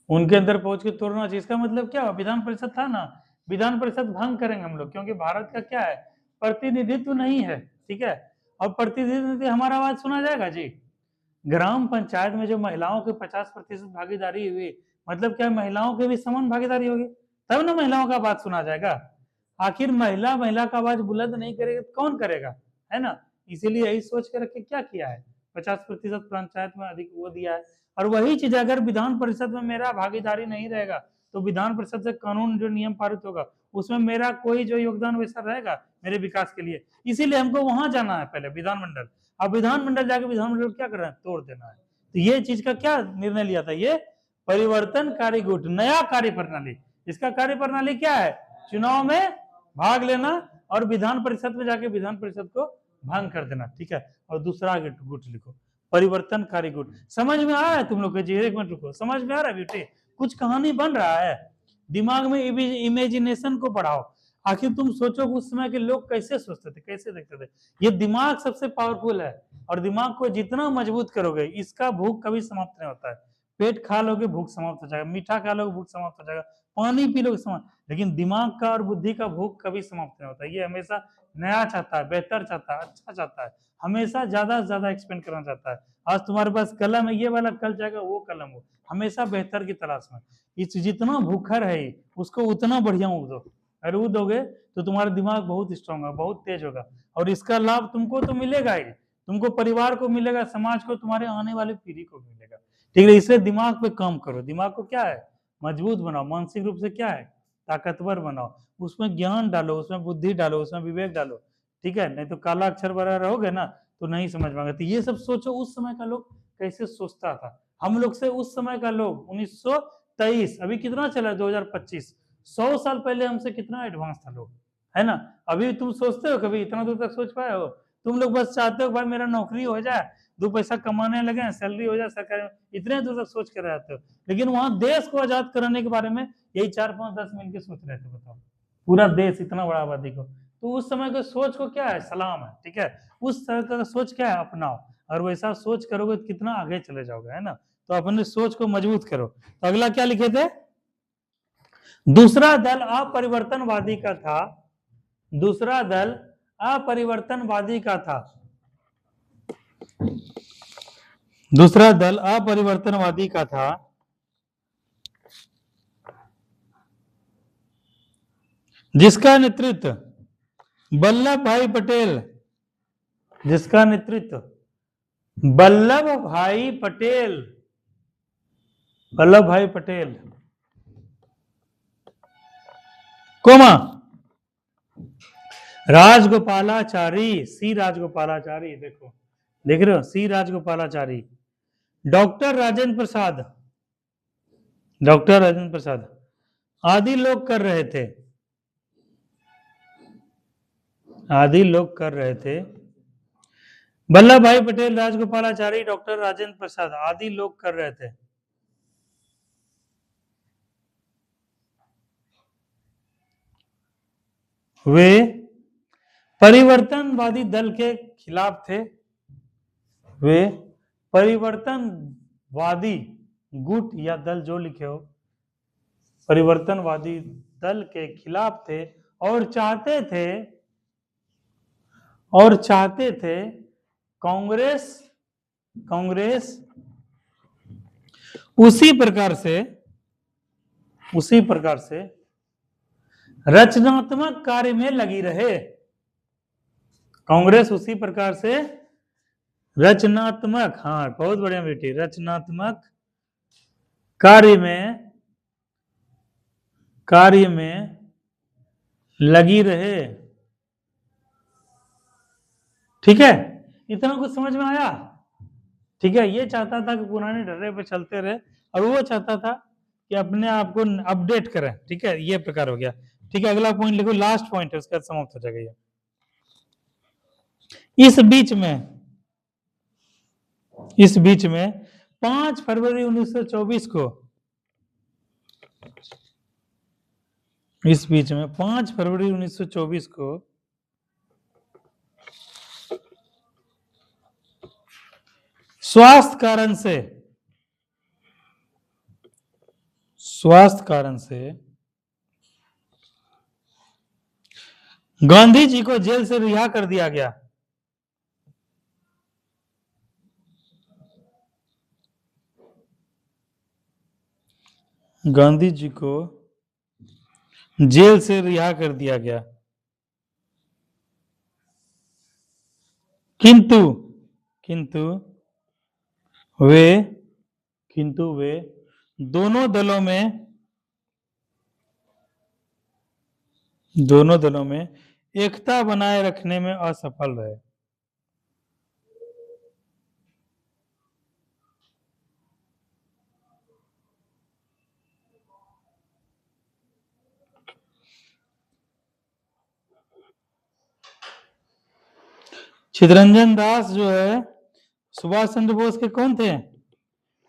Speaker 1: उनके अंदर पहुंच के तोड़ना चाहिए, इसका मतलब क्या, विधान परिषद था ना, विधान परिषद भंग करेंगे हम लोग, क्योंकि भारत का क्या है, प्रतिनिधित्व नहीं है, ठीक है। और प्रतिनिधित्व हमारा आवाज सुना जाएगा जी। ग्राम पंचायत में जो महिलाओं की 50% भागीदारी हुई, मतलब क्या महिलाओं की भी समान भागीदारी होगी, तब ना महिलाओं का बात सुना जाएगा। आखिर महिला का आवाज बुलंद नहीं करेगा तो कौन करेगा, है ना। इसीलिए यही सोच कर के क्या किया है, 50% पंचायत में अधिक वो दिया है। और वही चीज अगर विधान परिषद में मेरा भागीदारी नहीं रहेगा, तो विधान परिषद से कानून जो नियम पारित होगा, उसमें मेरा कोई जो योगदान वैसा रहेगा मेरे विकास के लिए। इसीलिए हमको वहां जाना है पहले, विधानमंडल। अब विधानमंडल जाके विधानमंडल क्या कर रहे हैं, तोड़ देना है। तो ये चीज का क्या निर्णय लिया था, ये परिवर्तनकारी गुट, नया कार्य प्रणाली। इसका कार्य प्रणाली क्या है, चुनाव में भाग लेना और विधान परिषद में जाके विधान परिषद को भंग कर देना, ठीक है। और दूसरा गुट लिखो, परिवर्तनकारी गुट। समझ में आ रहा है तुम लोग के जी, एक मिनट रुको, समझ में आ रहा है बेटे, कुछ कहानी बन रहा है, दिमाग में इमेजिनेशन को बढ़ाओ। आखिर तुम सोचो उस समय के लोग कैसे सोचते थे, कैसे देखते थे। ये दिमाग सबसे पावरफुल है, और दिमाग को जितना मजबूत करोगे, इसका भूख कभी समाप्त नहीं होता है। पेट खा लोगे भूख समाप्त हो जाएगा, मीठा खा लोगे भूख समाप्त हो जाएगा, पानी पी लो समान। लेकिन दिमाग का और बुद्धि का भूख कभी समाप्त नहीं होता। ये हमेशा नया चाहता है, बेहतर चाहता है, अच्छा चाहता है, हमेशा ज्यादा से ज्यादा एक्सपेंड करना चाहता है। आज तुम्हारे पास कलम है ये वाला, कल जाएगा वो कलम हो, हमेशा बेहतर की तलाश में। इस जितना भूखर है उसको उतना बढ़िया ऊब दो। अगर ऊब दोगे तो तुम्हारा दिमाग बहुत स्ट्रांग होगा, बहुत तेज होगा, और इसका लाभ तुमको तो मिलेगा ही, तुमको परिवार को मिलेगा, समाज को, तुम्हारे आने वाली पीढ़ी को मिलेगा। ठीक है, इसलिए दिमाग पे काम करो। दिमाग को क्या है, मजबूत बनाओ, मानसिक रूप से क्या है, ताकतवर बनाओ, उसमें ज्ञान डालो, उसमें बुद्धि डालो, उसमें विवेक डालो। ठीक है, नहीं तो काला अक्षर भरा रहोगे ना तो नहीं समझ पाएंगे। तो ये सब सोचो उस समय का लोग कैसे सोचता था। हम लोग से उस समय का लोग 1923, अभी कितना चला है 2025, 100 साल पहले हमसे कितना एडवांस था लोग, है ना। अभी तुम सोचते हो कभी इतना दूर तक सोच पाए हो? तुम लोग बस चाहते हो भाई मेरा नौकरी हो जाए, 2 पैसा कमाने लगे, सैलरी हो जाए सरकारी, इतने दूर तक सोच कर रहते हो। लेकिन वहां देश को आजाद कराने के बारे में यही 4, 5, 10 मिनट के सोच रहे थे। बताओ, पूरा देश, इतना बड़ा आबादी को। तो उस समय के सोच को क्या है, सलाम है। ठीक है, उस तरह का सोच क्या है, अपनाओ, और वैसा सोच करोगे तो कितना आगे चले जाओगे, है ना। तो अपने सोच को मजबूत करो। तो अगला क्या लिखे थे, दूसरा दल अपरिवर्तनवादी का था, दूसरा दल अपरिवर्तनवादी का था, दूसरा दल अपरिवर्तनवादी का था, जिसका नेतृत्व वल्लभ भाई पटेल, जिसका नेतृत्व वल्लभ भाई पटेल, वल्लभ भाई पटेल, कोमा राजगोपालाचारी, सी राजगोपालाचारी, देखो देख रहे हो, सी राजगोपालाचारी, डॉक्टर राजेंद्र प्रसाद, डॉक्टर राजेंद्र प्रसाद आदि लोग कर रहे थे, आदि लोग कर रहे थे। वल्लभ भाई पटेल, राजगोपालाचारी, डॉक्टर राजेंद्र प्रसाद आदि लोग कर रहे थे। वे परिवर्तनवादी दल के खिलाफ थे, वे परिवर्तनवादी गुट या दल जो लिखे हो, परिवर्तनवादी दल के खिलाफ थे, और चाहते थे कांग्रेस, उसी प्रकार से रचनात्मक कार्य में लगी रहे। कांग्रेस उसी प्रकार से रचनात्मक, हाँ बहुत बढ़िया बेटी, रचनात्मक कार्य में लगी रहे। ठीक है, इतना कुछ समझ में आया? ठीक है, ये चाहता था कि पुराने ढर्रे पे चलते रहे, और वो चाहता था कि अपने आप को अपडेट करें। ठीक है, ये प्रकार हो गया। ठीक है, अगला पॉइंट लिखो, लास्ट पॉइंट है, उसका समाप्त हो जाएगा ये। इस बीच में 5 फरवरी 1924 को, इस बीच में 5 फरवरी 1924 को स्वास्थ्य कारण से गांधी जी को जेल से रिहा कर दिया गया। गांधी जी को जेल से रिहा कर दिया गया, किंतु वे दोनों दलों में एकता बनाए रखने में असफल रहे। चित्तरंजन दास जो है सुभाष चंद्र बोस के कौन थे,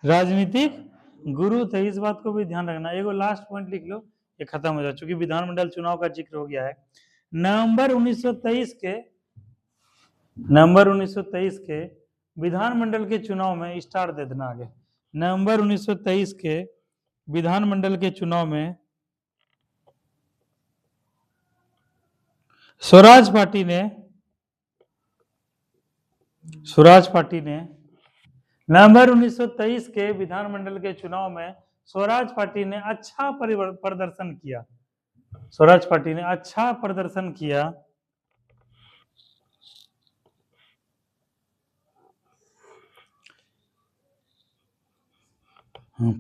Speaker 1: राजनीतिक गुरु थे। इस बात को भी ध्यान रखना। एगो लास्ट पॉइंट लिख लो, ये खत्म हो जाए, चूंकि विधानमंडल चुनाव का जिक्र हो गया है। नवंबर 1923 के विधानमंडल के चुनाव में, स्टार दे देना आगे, नवंबर 1923 के विधानमंडल के चुनाव में स्वराज पार्टी ने नवंबर 1923 के विधानमंडल के चुनाव में स्वराज पार्टी ने अच्छा प्रदर्शन किया। स्वराज पार्टी ने अच्छा प्रदर्शन किया।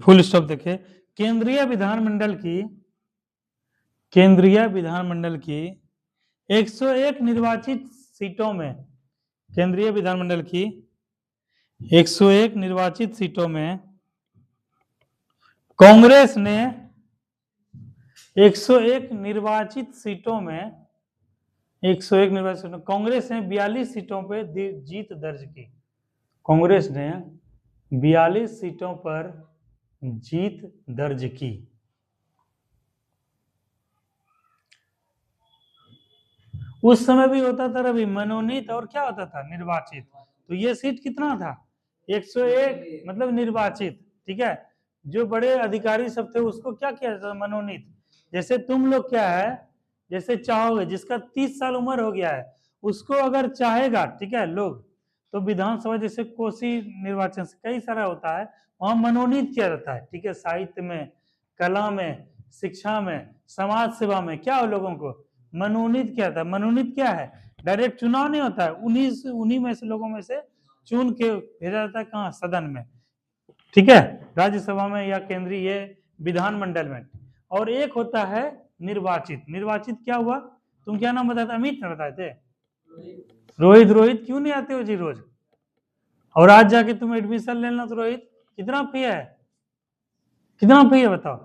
Speaker 1: फुल स्टॉप देखिए। केंद्रीय विधानमंडल की 101 निर्वाचित सीटों में, केंद्रीय विधानमंडल की 101 निर्वाचित सीटों में कांग्रेस ने 101 निर्वाचित सीटों में कांग्रेस ने 42 सीटों पर जीत दर्ज की। कांग्रेस ने 42 सीटों पर जीत दर्ज की। उस समय भी होता था रवि मनोनीत और क्या होता था निर्वाचित। तो ये सीट कितना था 101 मतलब निर्वाचित, ठीक है। जो बड़े अधिकारी सब थे उसको क्या किया जाता था मनोनीत। जैसे तुम लोग क्या है, जैसे चाहोगे जिसका 30 साल उम्र हो गया है उसको अगर चाहेगा, ठीक है, लोग तो विधानसभा जैसे कोसी निर्वाचन से कई सारा होता है वहां मनोनीत किया जाता है, ठीक है। साहित्य में, कला में, शिक्षा में, समाज सेवा में क्या हो लोगों को मनोनीत किया था। मनोनीत क्या है, डायरेक्ट चुनाव नहीं होता है, उन्हीं में से लोगों में से चुन के भेजा जाता है कहाँ सदन में, ठीक है, राज्यसभा में या केंद्रीय विधानमंडल में। और एक होता है निर्वाचित। निर्वाचित क्या हुआ, तुम क्या नाम बताए थे, अमित ने बताए थे, रोहित क्यों नहीं आते हो जी रोज। और आज जाके तुम एडमिशन लेना तो रोहित कितना फी है, कितना फी है बताओ।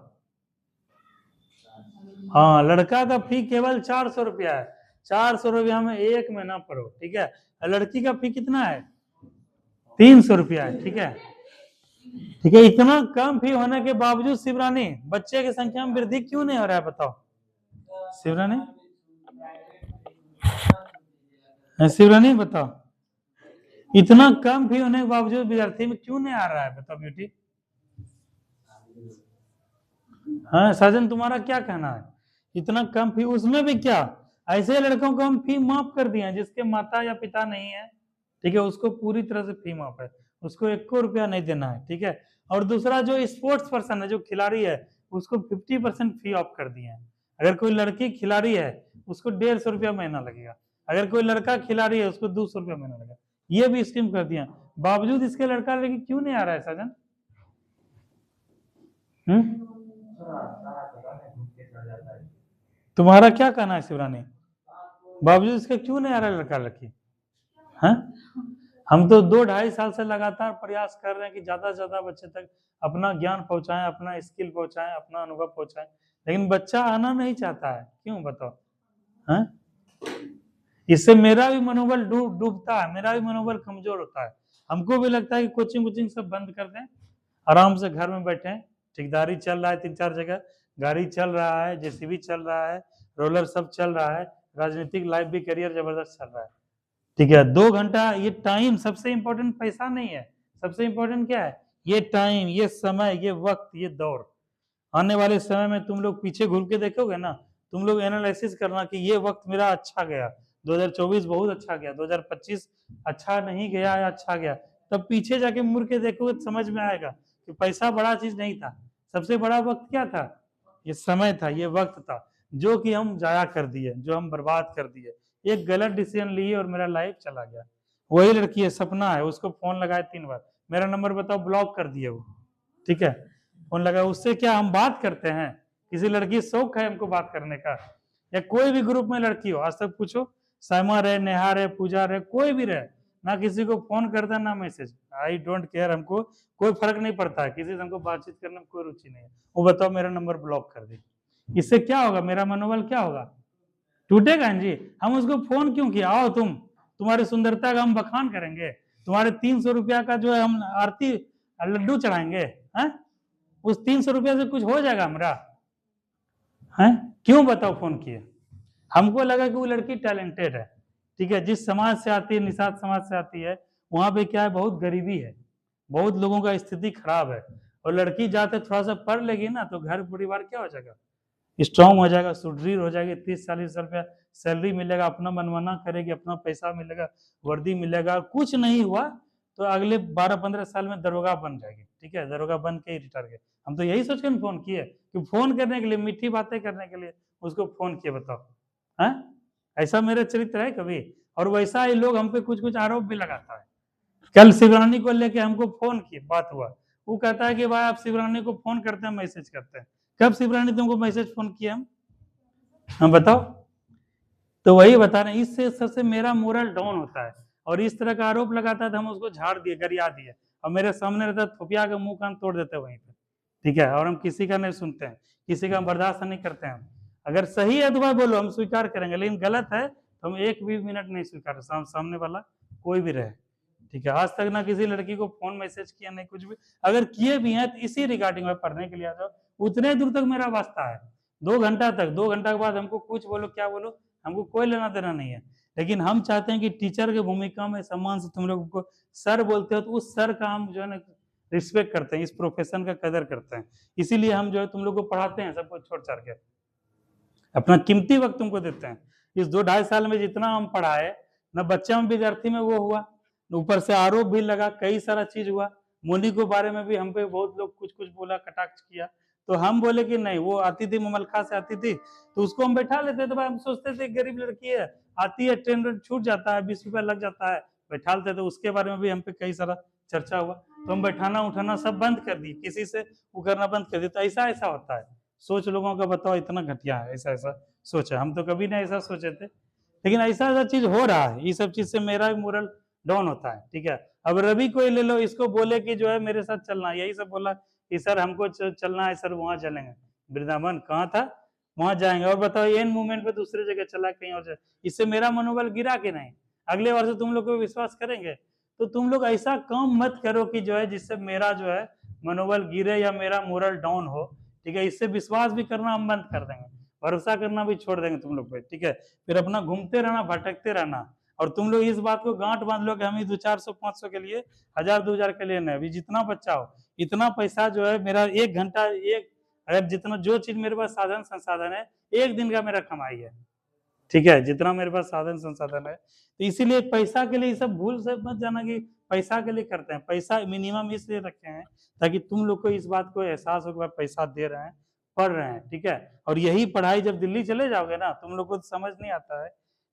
Speaker 1: हाँ, लड़का का फी केवल 400 रुपया है। 400 रुपया में 1 महीना पढ़ो, ठीक है। लड़की का फी कितना है 300 रुपया है, ठीक है। ठीक है, इतना कम फी होने के बावजूद शिवरानी बच्चे की संख्या में वृद्धि क्यों नहीं हो रहा है बताओ शिवरानी बताओ, इतना कम फी होने के बावजूद विद्यार्थी में क्यों नहीं आ रहा है बताओ ब्यूटी। हाँ साजन तुम्हारा क्या कहना है, इतना कम फी, उसमें भी क्या ऐसे लड़कों को हम फी माफ कर दिए हैं जिसके माता या पिता नहीं है, ठीक है, उसको पूरी तरह से फी माफ है, उसको 1 रुपया नहीं देना है, ठीक है। और दूसरा जो स्पोर्ट्स पर्सन है, जो खिलाड़ी है, उसको 50% फी ऑफ कर दिए हैं। अगर कोई लड़की खिलाड़ी है उसको 150 रुपया महीना लगेगा, अगर कोई लड़का खिलाड़ी है उसको 200 रुपया महीना लगेगा, ये भी स्कीम कर दिया। बावजूद इसके लड़का लड़की क्यों नहीं आ रहा है साजन। तुम्हारा क्या कहना है शिवरानी, बावजूद इसके क्यों नहीं आ रहा लड़का लड़की। हैं, हम तो 2-2.5 साल से लगातार प्रयास कर रहे हैं कि ज्यादा से ज्यादा बच्चे तक अपना ज्ञान पहुंचाएं, अपना स्किल पहुंचाएं, अपना अनुभव पहुंचाएं, लेकिन बच्चा आना नहीं चाहता है, क्यों बताओ। हैं, इससे मेरा भी मनोबल डूबता है, मेरा भी मनोबल कमजोर होता है। हमको भी लगता है कि कोचिंग सब बंद कर दें, आराम से घर में बैठे, ठेकेदारी चल रहा है 3-4 जगह, गाड़ी चल रहा है, जेसीबी चल रहा है, रोलर सब चल रहा है, राजनीतिक लाइफ भी करियर जबरदस्त चल रहा है, ठीक है। 2 घंटा ये टाइम, सबसे इंपॉर्टेंट पैसा नहीं है, सबसे इंपॉर्टेंट क्या है, ये टाइम, ये समय, ये वक्त, ये दौर। आने वाले समय में तुम लोग पीछे घूम के देखोगे ना, तुम लोग एनालिसिस करना कि ये वक्त मेरा अच्छा गया, 2024 बहुत अच्छा गया, 2025 अच्छा नहीं गया या अच्छा गया, तब पीछे जाके मुड़ के देखोगे तो समझ में आएगा कि पैसा बड़ा चीज नहीं था, सबसे बड़ा वक्त क्या था, ये समय था, ये वक्त था, जो कि हम जाया कर दिए, जो हम बर्बाद कर दिए, एक गलत डिसीजन लिए और मेरा लाइफ चला गया। वही लड़की है, सपना है, उसको फोन लगाए 3 बार, मेरा नंबर बताओ, ब्लॉक कर दिए वो, ठीक है, फोन लगा, उससे क्या हम बात करते हैं, किसी लड़की शौक है हमको बात करने का, या कोई भी ग्रुप में लड़की हो, आज तक पूछो, साइमा रहे, नेहा रहे, पूजा रहे, कोई भी रहे, ना किसी को फोन करता ना मैसेज, आई डोंट केयर, हमको कोई फर्क नहीं पड़ता है, किसी से हमको बातचीत करने में कोई रुचि नहीं है। वो बताओ मेरा नंबर ब्लॉक कर दी, इससे क्या होगा, मेरा मनोबल क्या होगा, टूटेगा जी। हम उसको फोन क्यों किया, आओ तुम्हारी सुंदरता का हम बखान करेंगे, तुम्हारे 300 रुपया का जो है हम आरती लड्डू चढ़ाएंगे, हैं, उस 300 रुपया से कुछ हो जाएगा हमारा, हैं, क्यों बताओ फोन किए। हमको लगा कि वो लड़की टैलेंटेड है, ठीक है, जिस समाज से आती है, निषाद समाज से आती है, वहां पे क्या है, बहुत गरीबी है, बहुत लोगों का स्थिति खराब है, और लड़की जाते थोड़ा सा पढ़ लेगी ना तो घर परिवार क्या हो जाएगा, स्ट्रांग हो जाएगा, सुदृढ़ हो जाएगी, 30-40 रुपया सैलरी मिलेगा, अपना मनमाना करेगी, अपना पैसा मिलेगा, वर्दी मिलेगा, कुछ नहीं हुआ तो अगले 12-15 साल में दरोगा बन जाएगी। ठीक है, दरोगा बन के ही रिटायर गए। हम तो यही सोच कर फोन किए कि फोन करने के लिए, मीठी बातें करने के लिए उसको फोन किए। बताओ, है ऐसा मेरा चरित्र है कभी? और वैसा ही लोग हम पे कुछ कुछ आरोप भी लगाता है। कल शिवरानी को लेके हमको फोन किए, बात हुआ, वो कहता है कि भाई आप शिवरानी को फोन करते हैं, मैसेज करते हैं। कब शिवरानी तुमको मैसेज फोन किया? हम बताओ। तो वही बता रहे हैं, इससे सबसे मेरा मोरल डाउन होता है। और इस तरह का आरोप लगाता है तो हम उसको झाड़ दिए, गरिया दिए, और मेरे सामने रहता थोपिया का मुंह कान तोड़ देते वहीं पे। ठीक है, और हम किसी का नहीं सुनते हैं, किसी का बर्दाश्त नहीं करते हैं। अगर सही है तो भाई बोलो, हम स्वीकार करेंगे, लेकिन गलत है तो हम एक भी मिनट नहीं स्वीकार, सामने वाला कोई भी रहे। ठीक है, आज तक ना किसी लड़की को फोन मैसेज किया, नहीं कुछ भी। अगर किए भी हैं तो इसी रिगार्डिंग में पढ़ने के लिए आ जाओ, उतने दूर तक मेरा वास्ता है। 2 घंटा तक, 2 घंटा के बाद हमको कुछ बोलो, क्या बोलो, हमको कोई लेना देना नहीं है। लेकिन हम चाहते हैं कि टीचर की भूमिका में सम्मान से तुम लोग को सर बोलते हो तो उस सर का हम जो है ना रिस्पेक्ट करते हैं, इस प्रोफेशन का कदर करते हैं। इसीलिए हम जो है तुम लोग को पढ़ाते हैं, सबको छोड़ छाड़ के अपना कीमती वक्त तुमको देते हैं। इस 2-2.5 साल में जितना हम पढ़ाए, न बच्चा में विद्यार्थी में वो हुआ, ऊपर से आरोप भी लगा, कई सारा चीज हुआ। मुनि के बारे में भी हम पे बहुत लोग कुछ कुछ बोला, कटाक्ष किया, तो हम बोले कि नहीं, वो आती थी ममलखा से आती थी, तो उसको हम बैठा लेते। तो भाई हम सोचते थे गरीब लड़की है, आती है, ट्रेन छूट जाता है, 20 रुपया लग जाता है, बैठा लेते। तो उसके बारे में भी हम पे कई सारा चर्चा हुआ, तो हम बैठाना उठाना सब बंद कर दिए, किसी से वो करना बंद कर दिया। तो ऐसा ऐसा होता है, सोच लोगों का बताओ, इतना घटिया है, ऐसा ऐसा सोचा। हम तो कभी नहीं ऐसा सोचे थे, लेकिन ऐसा ऐसा चीज हो रहा है। ये सब चीज से मेरा भी मोरल डाउन होता है। ठीक है, अब रवि को ही ले लो, इसको बोले कि जो है मेरे साथ चलना, यही सब बोला कि सर हमको चलना है सर, वहां चलेंगे। वृंदावन कहाँ था, वहां जाएंगे। और बताओ एन मूवमेंट पे दूसरे जगह चला, कहीं और। इससे मेरा मनोबल गिरा कि नहीं? अगले वर्ष तुम लोग को विश्वास करेंगे। तो तुम लोग ऐसा काम मत करो कि जो है जिससे मेरा जो है मनोबल गिरे या मेरा मोरल डाउन हो। ठीक है, इससे विश्वास भी करना हम बंद कर देंगे, भरोसा करना भी छोड़ देंगे तुम लोग पे। ठीक है, फिर अपना घूमते रहना, भटकते रहना। और तुम लोग इस बात को गांठ बांध लो कि हम ही 200-400-500 के लिए, 1000-2000 के लिए नहीं। अभी जितना बच्चा हो, इतना पैसा जो है मेरा 1 घंटा, एक अगर जितना जो चीज मेरे पास साधन संसाधन है, 1 दिन का मेरा कमाई है। ठीक है, जितना मेरे पास साधन संसाधन है, तो इसीलिए पैसा के लिए सब भूल से मत जाना कि पैसा के लिए करते हैं। पैसा मिनिमम इसलिए रखे हैं ताकि तुम लोग को इस बात को एहसास हो कि पैसा दे रहे हैं, पढ़ रहे हैं। ठीक है, और यही पढ़ाई जब दिल्ली चले जाओगे ना, तुम लोग को तो समझ नहीं आता है।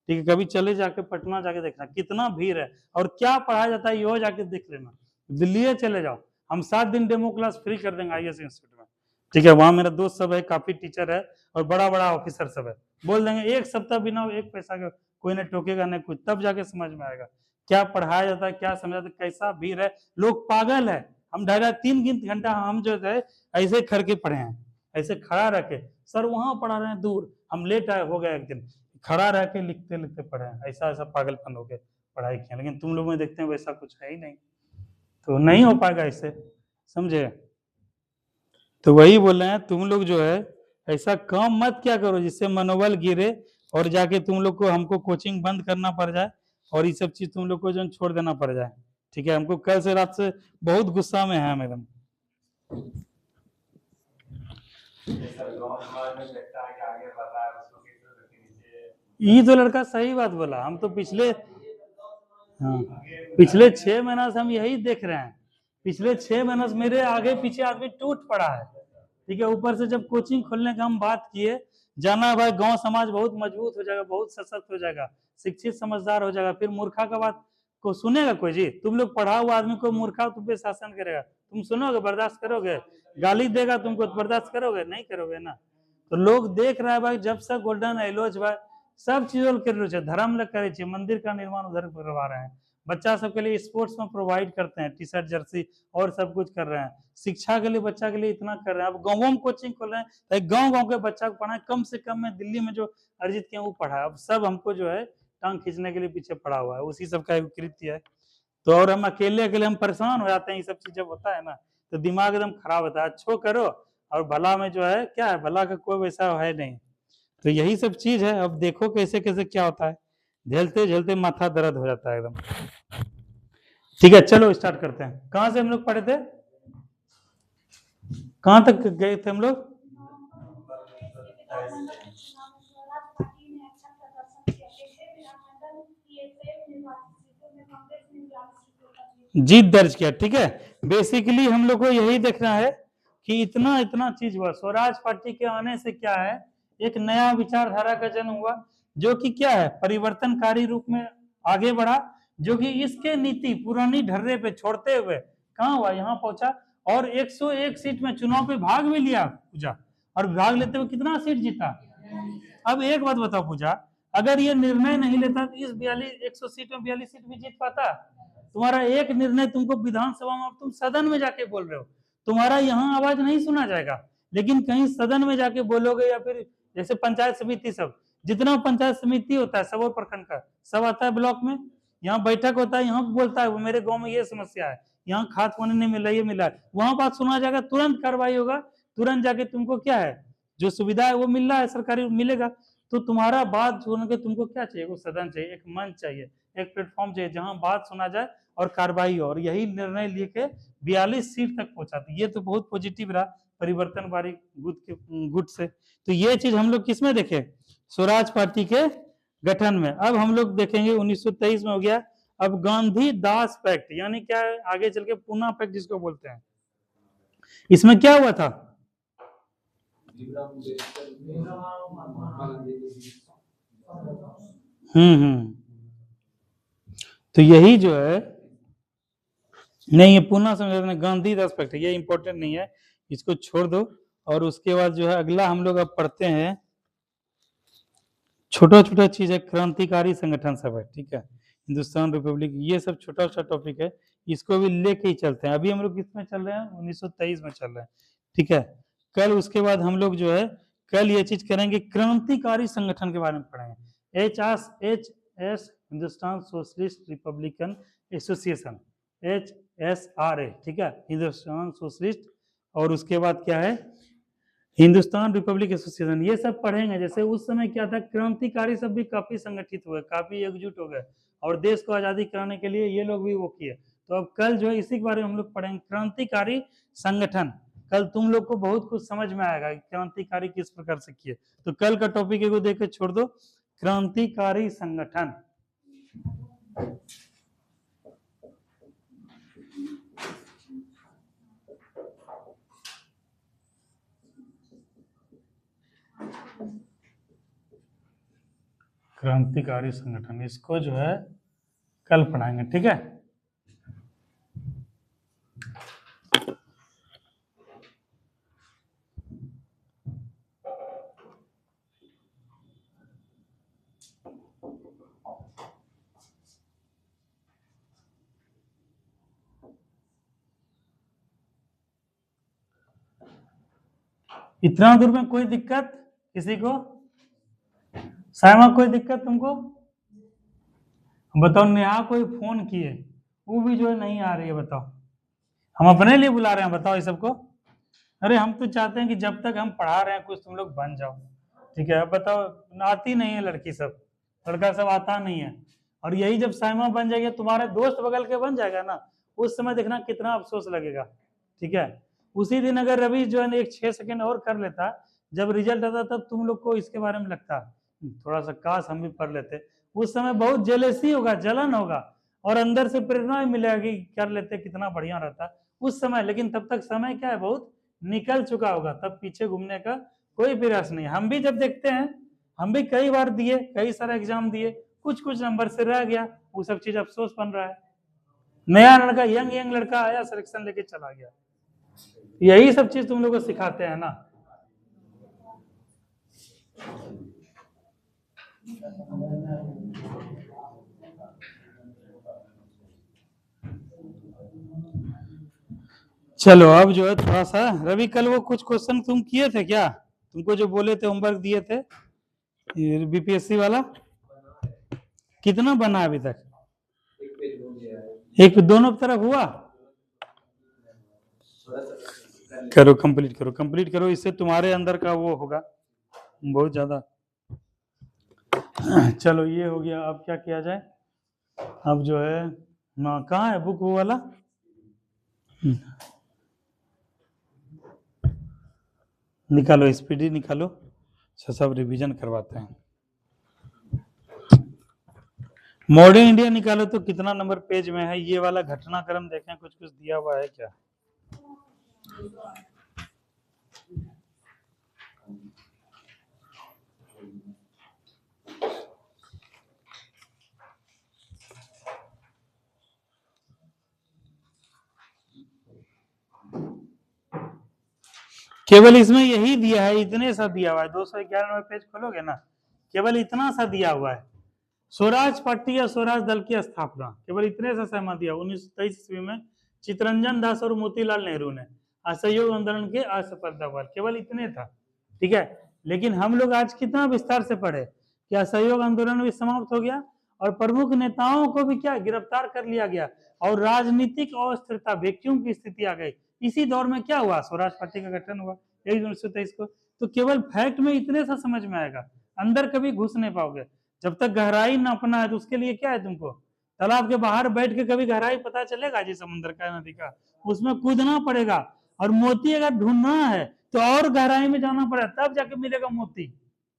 Speaker 1: ठीक है, कभी चले जाके पटना जाके देखना कितना भीड़ है और क्या पढ़ाया जाता है, यो जाके देख लेना। दिल्ली चले जाओ, हम 7 दिन डेमो क्लास फ्री कर देंगे IAS इंस्टीट्यूट में। ठीक है, वहां मेरा दोस्त सब है, काफी टीचर है और बड़ा बड़ा ऑफिसर सब है। बोल देंगे 1 सप्ताह बिना 1 पैसा के, कोई ने टोकेगा नहीं कुछ, तब जाके समझ में आएगा क्या पढ़ाया जाता है, क्या समझाता है, कैसा भीड़ है। लोग पागल है। हम 2.5-3 घंटा हम जो है ऐसे करके पढ़े हैं, ऐसे खड़ा रह के। सर वहां पढ़ा रहे हैं दूर, हम लेट आए, हो गया एक दिन, खड़ा रह के लिखते लिखते पढ़े हैं। ऐसा ऐसा पागलपन हो गया, पढ़ाई किया। लेकिन तुम लोग में देखते हैं वैसा कुछ है ही नहीं, तो नहीं हो पाएगा इससे, समझे? तो वही बोल रहे हैं, तुम लोग जो है ऐसा काम मत क्या करो जिससे मनोबल गिरे और जाके तुम लोग को, हमको कोचिंग बंद करना पड़ जाए और ये सब चीज तुम लोग को जो छोड़ देना पड़ जाए। ठीक है, हमको कल से रात से बहुत गुस्सा में है मैडम। ये तो लड़का सही बात बोला। हम तो पिछले 6 महीना से हम यही देख रहे हैं। पिछले 6 महीना से मेरे आगे पीछे आदमी टूट पड़ा है। ठीक है, ऊपर से जब कोचिंग खोलने का हम बात किए, जाना भाई गांव समाज बहुत मजबूत हो जाएगा, बहुत सशक्त हो जाएगा, शिक्षित समझदार हो जाएगा, फिर मूर्खा का बात को सुनेगा कोई? जी, तुम लोग पढ़ा हुआ आदमी को मूर्खा तुम पे शासन करेगा, तुम सुनोगे, बर्दाश्त करोगे? गाली देगा तुमको तो बर्दाश्त करोगे? नहीं करोगे ना। तो लोग देख रहा है भाई, जब से गोल्डन एलोज भाई सब चीजों कर धर्म लग करे, मंदिर का निर्माण उधर करवा रहे हैं, बच्चा सबके लिए स्पोर्ट्स में प्रोवाइड करते हैं, टी शर्ट जर्सी और सब कुछ कर रहे हैं, शिक्षा के लिए बच्चा के लिए इतना कर रहे हैं। अब गाँवों में कोचिंग खोल रहे हैं, गाँव गाँव के बच्चा को पढ़ाए, कम से कम में दिल्ली में जो अर्जित किया वो पढ़ा। अब सब हमको जो है टांग खींचने के लिए पीछे पड़ा हुआ है, उसी सब का कृत्य है। तो और हम अकेले अकेले हम परेशान हो जाते हैं। ये सब चीज जब होता है ना तो दिमाग एकदम खराब होता है। अच्छो करो और भला में जो है क्या है, भला का कोई वैसा है नहीं। तो यही सब चीज है। अब देखो कैसे कैसे क्या होता है, झेलते झेलते माथा दर्द हो जाता है एकदम। ठीक है, चलो स्टार्ट करते हैं। कहां से हम लोग पढ़े थे, कहां तक गए थे हम लोग? जीत दर्ज किया। ठीक है, बेसिकली हम लोग को यही देखना है कि इतना इतना चीज हुआ। स्वराज पार्टी के आने से क्या है, एक नया विचारधारा का जन्म हुआ, जो कि क्या है, परिवर्तनकारी रूप में आगे बढ़ा, जो कि इसके नीति पुरानी ढर्रे पे छोड़ते हुए कहाँ हुआ, यहाँ पहुंचा, और 101 सीट में चुनाव पे भाग भी लिया पूजा, और भाग लेते हुए कितना सीट जीता। अब एक बात बताओ पूजा, अगर ये निर्णय नहीं लेता तो इस 100 सीट में 42 सीट भी जीत पाता। तुम्हारा एक निर्णय तुमको विधानसभा में, तुम सदन में जाके बोल रहे हो, तुम्हारा यहाँ आवाज नहीं सुना जाएगा, लेकिन कहीं सदन में जाके बोलोगे, या फिर जैसे पंचायत समिति, सब जितना पंचायत समिति होता है सब प्रखंड का सब आता है ब्लॉक में, यहाँ बैठक होता है, यहाँ बोलता है वो मेरे गांव में ये समस्या है, यहाँ खाद पानी नहीं मिल रहा, ये मिला है, वहां बात सुना जाएगा, तुरंत कार्रवाई होगा, तुरंत जाके तुमको क्या है जो सुविधा है वो मिल रहा है, सरकारी मिलेगा। तो तुम्हारा बात सुन के तुमको क्या चाहिए, वो सदन चाहिए, एक मंच चाहिए, एक प्लेटफॉर्म चाहिए जहां बात सुना जाए और कार्रवाई हो, और यही निर्णय लेके 42 सीट तक पहुंचा। ये तो बहुत पॉजिटिव रहा परिवर्तनकारी गुट से। तो ये चीज हम लोग किसमें देखे, स्वराज पार्टी के गठन में। अब हम लोग देखेंगे 1923 में हो गया। अब गांधी दास पैक्ट, यानी क्या है, आगे चल के पूना पैक्ट जिसको बोलते हैं, इसमें क्या हुआ था, तो यही जो है, नहीं ये पूना समझ, गांधी दास पैक्ट, ये इंपॉर्टेंट नहीं है, इसको छोड़ दो। और उसके बाद जो है अगला हम लोग अब पढ़ते हैं, छोटा छोटा चीज है, क्रांतिकारी संगठन सब है। ठीक है, हिंदुस्तान रिपब्लिक, ये सब छोटा छोटा टॉपिक है, इसको भी लेके ही चलते हैं। अभी हम लोग किसमें चल रहे हैं, 1923 में चल रहे हैं। ठीक है, कल उसके बाद हम लोग जो है कल ये चीज करेंगे, क्रांतिकारी संगठन के बारे में पढ़ेंगे। HSS Hindustan socialist Republican association, HSRA। ठीक है, हिंदुस्तान सोशलिस्ट, और उसके बाद क्या है, हिंदुस्तान रिपब्लिक एसोसिएशन, ये सब पढ़ेंगे। जैसे उस समय क्या था, क्रांतिकारी सब भी काफी संगठित हुए, काफी एकजुट हो गए, और देश को आजादी कराने के लिए ये लोग भी वो किए। तो अब कल जो है इसी के बारे में हम लोग पढ़ेंगे, क्रांतिकारी संगठन। कल तुम लोग को बहुत कुछ समझ में आएगा कि क्रांतिकारी किस प्रकार से किए। तो कल का टॉपिक को देख के छोड़ दो, क्रांतिकारी संगठन। क्रांतिकारी संगठन, इसको जो है कल पढ़ाएंगे। ठीक है, इतना दूर में कोई दिक्कत किसी को, साइमा कोई दिक्कत तुमको, बताओ। नेहा कोई फोन किए, वो भी जो है नहीं आ रही है, बताओ। हम अपने लिए बुला रहे हैं, बताओ ये सबको। अरे हम तो चाहते हैं कि जब तक हम पढ़ा रहे हैं कुछ तुम लोग बन जाओ। ठीक है, अब बताओ, आती नहीं है लड़की सब, लड़का सब आता नहीं है, और यही जब साइमा बन जाएगी, तुम्हारे दोस्त बगल के बन जाएगा ना, उस समय देखना कितना अफसोस लगेगा। ठीक है, उसी दिन अगर रवि जो है एक 6 सेकंड और कर लेता, जब रिजल्ट आता तब तुम लोग को इसके बारे में लगता थोड़ा सा, काश हम भी पढ़ लेते। उस समय बहुत जेलेसी होगा, जलन होगा, और अंदर से प्रेरणा भी मिलेगा कि कर लेते कितना बढ़िया रहता उस समय। लेकिन तब तक समय क्या है, बहुत निकल चुका होगा, तब पीछे घूमने का कोई प्रयास नहीं। हम भी जब देखते हैं, हम भी कई बार दिए, कई सारे एग्जाम दिए, कुछ कुछ नंबर से रह गया, वो सब चीज अफसोस बन रहा है। नया लड़का, यंग लड़का आया, सिलेक्शन लेके चला गया। यही सब चीज तुम लोग को सिखाते हैं ना। चलो अब जो है थोड़ा सा, रवि कल वो कुछ क्वेश्चन तुम किए थे क्या, तुमको जो बोले थे होमवर्क दिए थे बीपीएससी वाला, कितना बना अभी तक, एक दोनों तरफ हुआ, करो कंप्लीट करो, कंप्लीट करो, इससे तुम्हारे अंदर का वो होगा बहुत ज्यादा। चलो ये हो गया, अब क्या किया जाए, अब जो है ना, कहाँ है बुक वो वाला, निकालो, स्पीडी निकालो, सब रिवीजन करवाते हैं। मॉडर्न इंडिया निकालो तो कितना नंबर पेज में है, ये वाला घटनाक्रम देखें, कुछ कुछ दिया हुआ है क्या? केवल इसमें यही दिया है, इतने सा दिया हुआ है, 291 पेज खोलोगे ना, केवल इतना सा दिया हुआ है, स्वराज पार्टी या स्वराज दल की स्थापना, केवल इतने सा सहमत दिया 1923 ईस्वी में चित्तरंजन दास और मोतीलाल नेहरू ने असहयोग आंदोलन के असफलता पर, केवल इतने था, ठीक है। लेकिन हम लोग आज कितना विस्तार से पढ़े कि असहयोग आंदोलन भी समाप्त हो गया और प्रमुख नेताओं को भी क्या गिरफ्तार कर लिया गया और राजनीतिक अस्थिरता, वैक्यूम की स्थिति आ गई। इसी दौर में क्या हुआ, स्वराज पार्टी का गठन हुआ 1923 को। तो केवल फैक्ट में इतने सा समझ में आएगा, अंदर कभी घुस नहीं पाओगे। जब तक गहराई नापना है तो उसके लिए क्या है, तुमको तालाब के बाहर बैठ के कभी गहराई पता चलेगा जी समुद्र का, नदी का, उसमें कूदना पड़ेगा। और मोती अगर ढूंढना है तो और गहराई में जाना पड़ेगा, तब जाके मिलेगा मोती,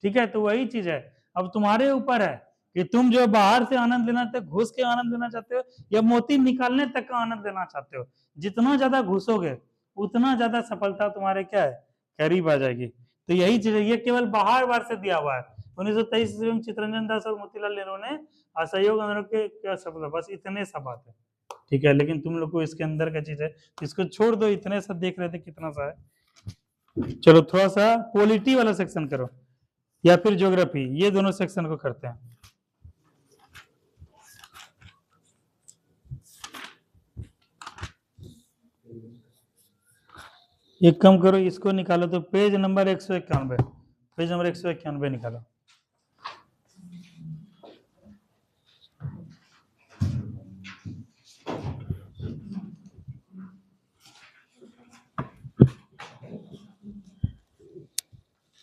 Speaker 1: ठीक है। तो वही चीज है, अब तुम्हारे ऊपर है कि तुम जो बाहर से आनंद लेना चाहते हो, घुस के आनंद लेना चाहते हो, या मोती निकालने तक का आनंद लेना चाहते हो। जितना ज्यादा घुसोगे उतना ज्यादा सफलता तुम्हारे क्या है, करीब आ जाएगी। तो यही चीज है, ये केवल बाहर बार से दिया हुआ है। 1923 ईस्वी में चित्तरंजन दास और मोतीलाल नेहरू ने असहयोग आंदोलन के क्या सफलता, बस इतने सा बात है, ठीक है। लेकिन तुम लोग को इसके अंदर का चीज है, इसको छोड़ दो, इतने सा देख रहे थे कितना सा है। चलो थोड़ा सा पॉलिटी वाला सेक्शन करो या फिर ज्योग्राफी, ये दोनों सेक्शन को करते हैं। एक कम करो, इसको निकालो तो पेज नंबर 191, पेज नंबर 191 निकालो।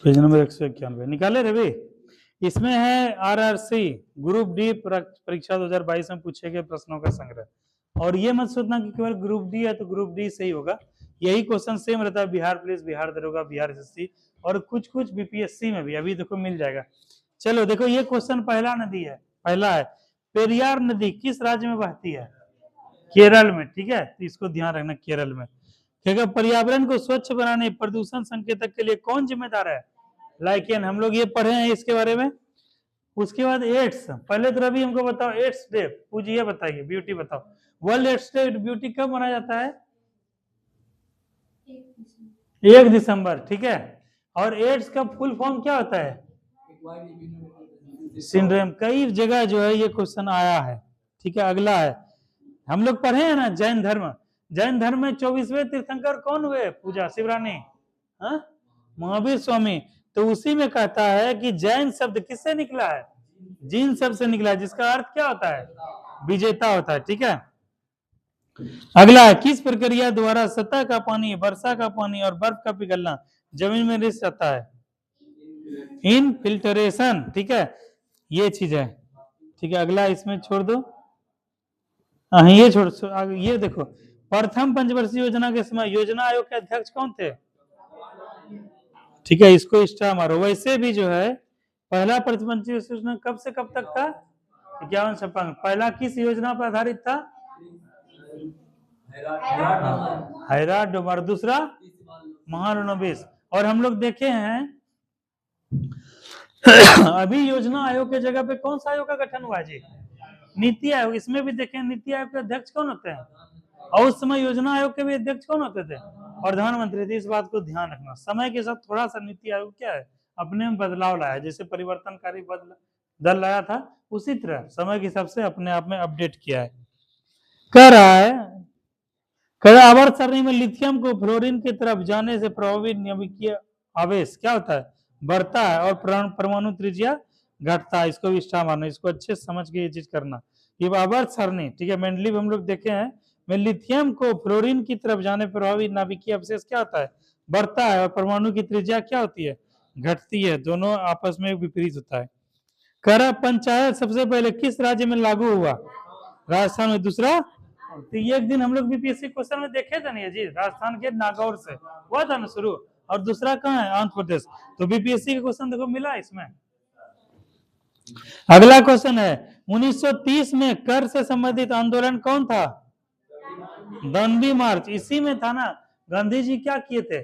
Speaker 1: पेज नंबर 191 निकाले रवि। इसमें है आरआरसी ग्रुप डी परीक्षा 2022 में पूछे गए प्रश्नों का संग्रह। और ये मत सोचना कि केवल ग्रुप डी है तो ग्रुप डी सही होगा, यही क्वेश्चन सेम रहता है बिहार पुलिस, बिहार दरोगा, बिहार एसएससी और कुछ कुछ बीपीएससी में भी, अभी देखो मिल जाएगा। चलो देखो ये क्वेश्चन पहला नदी है, पहला है पेरियार नदी किस राज्य में बहती है, केरल में, ठीक है। तो इसको ध्यान रखना, केरल में। पर्यावरण को स्वच्छ बनाने, प्रदूषण संकेतक के लिए कौन जिम्मेदार है, लाइकेन, हम लोग ये पढ़े हैं इसके बारे में। उसके बाद एड्स, पहले तो रवि हमको बताओ एड्स डे, पूछिए बताइए, ब्यूटी बताओ, वर्ल्ड एड्स डे ब्यूटी कब मनाया जाता है, 1 दिसंबर, ठीक है। और एड्स का फुल फॉर्म क्या होता है, सिंड्रोम। कई जगह जो है ये क्वेश्चन आया है, ठीक है। अगला है, हम लोग पढ़े हैं ना जैन धर्म, जैन धर्म में 24वें तीर्थंकर कौन हुए, पूजा शिवरानी, महावीर स्वामी। तो उसी में कहता है कि जैन शब्द किससे निकला है, जीन शब्द से निकला है, जिसका अर्थ क्या होता है, विजेता होता है, ठीक है। अगला है, किस प्रक्रिया द्वारा सतह का पानी, वर्षा का पानी और बर्फ का पिघलना जमीन में रिस जाता है, इनफिल्ट्रेशन, ठीक है। ये चीज है, ठीक है। अगला इसमें छोड़ दो, ये छोड़, ये देखो, प्रथम पंचवर्षीय योजना के समय योजना आयोग के अध्यक्ष कौन थे, ठीक है। इसको स्टार मारो। वैसे भी जो है पहला प्रतिपंचीय योजना कब से कब तक था, 51-56। पहला किस योजना पर आधारित था, हैराट डोमर, दूसरा महालनोबिस। और हम लोग देखे हैं अभी योजना आयोग के जगह पे कौन सा आयोग का गठन हुआ जी, नीति आयोग। इसमें भी देखें नीति आयोग के अध्यक्ष कौन होते हैं, और उस समय योजना आयोग के भी अध्यक्ष कौन होते थे, प्रधानमंत्री थे। इस बात को ध्यान रखना, समय के साथ थोड़ा सा नीति आयोग क्या है, अपने में बदलाव लाया, जैसे परिवर्तनकारी दल लाया था, उसी तरह समय के हिसाब से अपने आप में अपडेट किया है। कह रहा है, आवर्त सारणी में लिथियम को फ्लोरीन की तरफ जाने से प्रभावी नाभिकीय आवेश क्या होता है, बढ़ता है, और परमाणु त्रिज्या घटता है। इसको भी स्टार मारना, इसको अच्छे समझ के ये चीज करना। ये आवर्त सारणी, ठीक है, मेंडलीव हम लोग देखे हैं, में लिथियम को फ्लोरीन की तरफ जाने पर प्रभावी नाभिकीय अवशेष क्या होता है, बढ़ता है, और परमाणु की त्रिज्या क्या होती है, घटती है। दोनों आपस में विपरीत होता है। करा पंचायत सबसे पहले किस राज्य में लागू हुआ, राजस्थान में। दूसरा, तो ये एक दिन हम लोग बीपीएससी क्वेश्चन में देखे थे नहीं जी, राजस्थान के नागौर से हुआ था ना शुरू, और दूसरा कहाँ है, आंध्र प्रदेश। तो बीपीएससी का क्वेश्चन देखो मिला इसमें। अगला क्वेश्चन है, 1930 में कर से संबंधित आंदोलन कौन था? दांडी मार्च। इसी में था ना, गांधी जी क्या किए थे,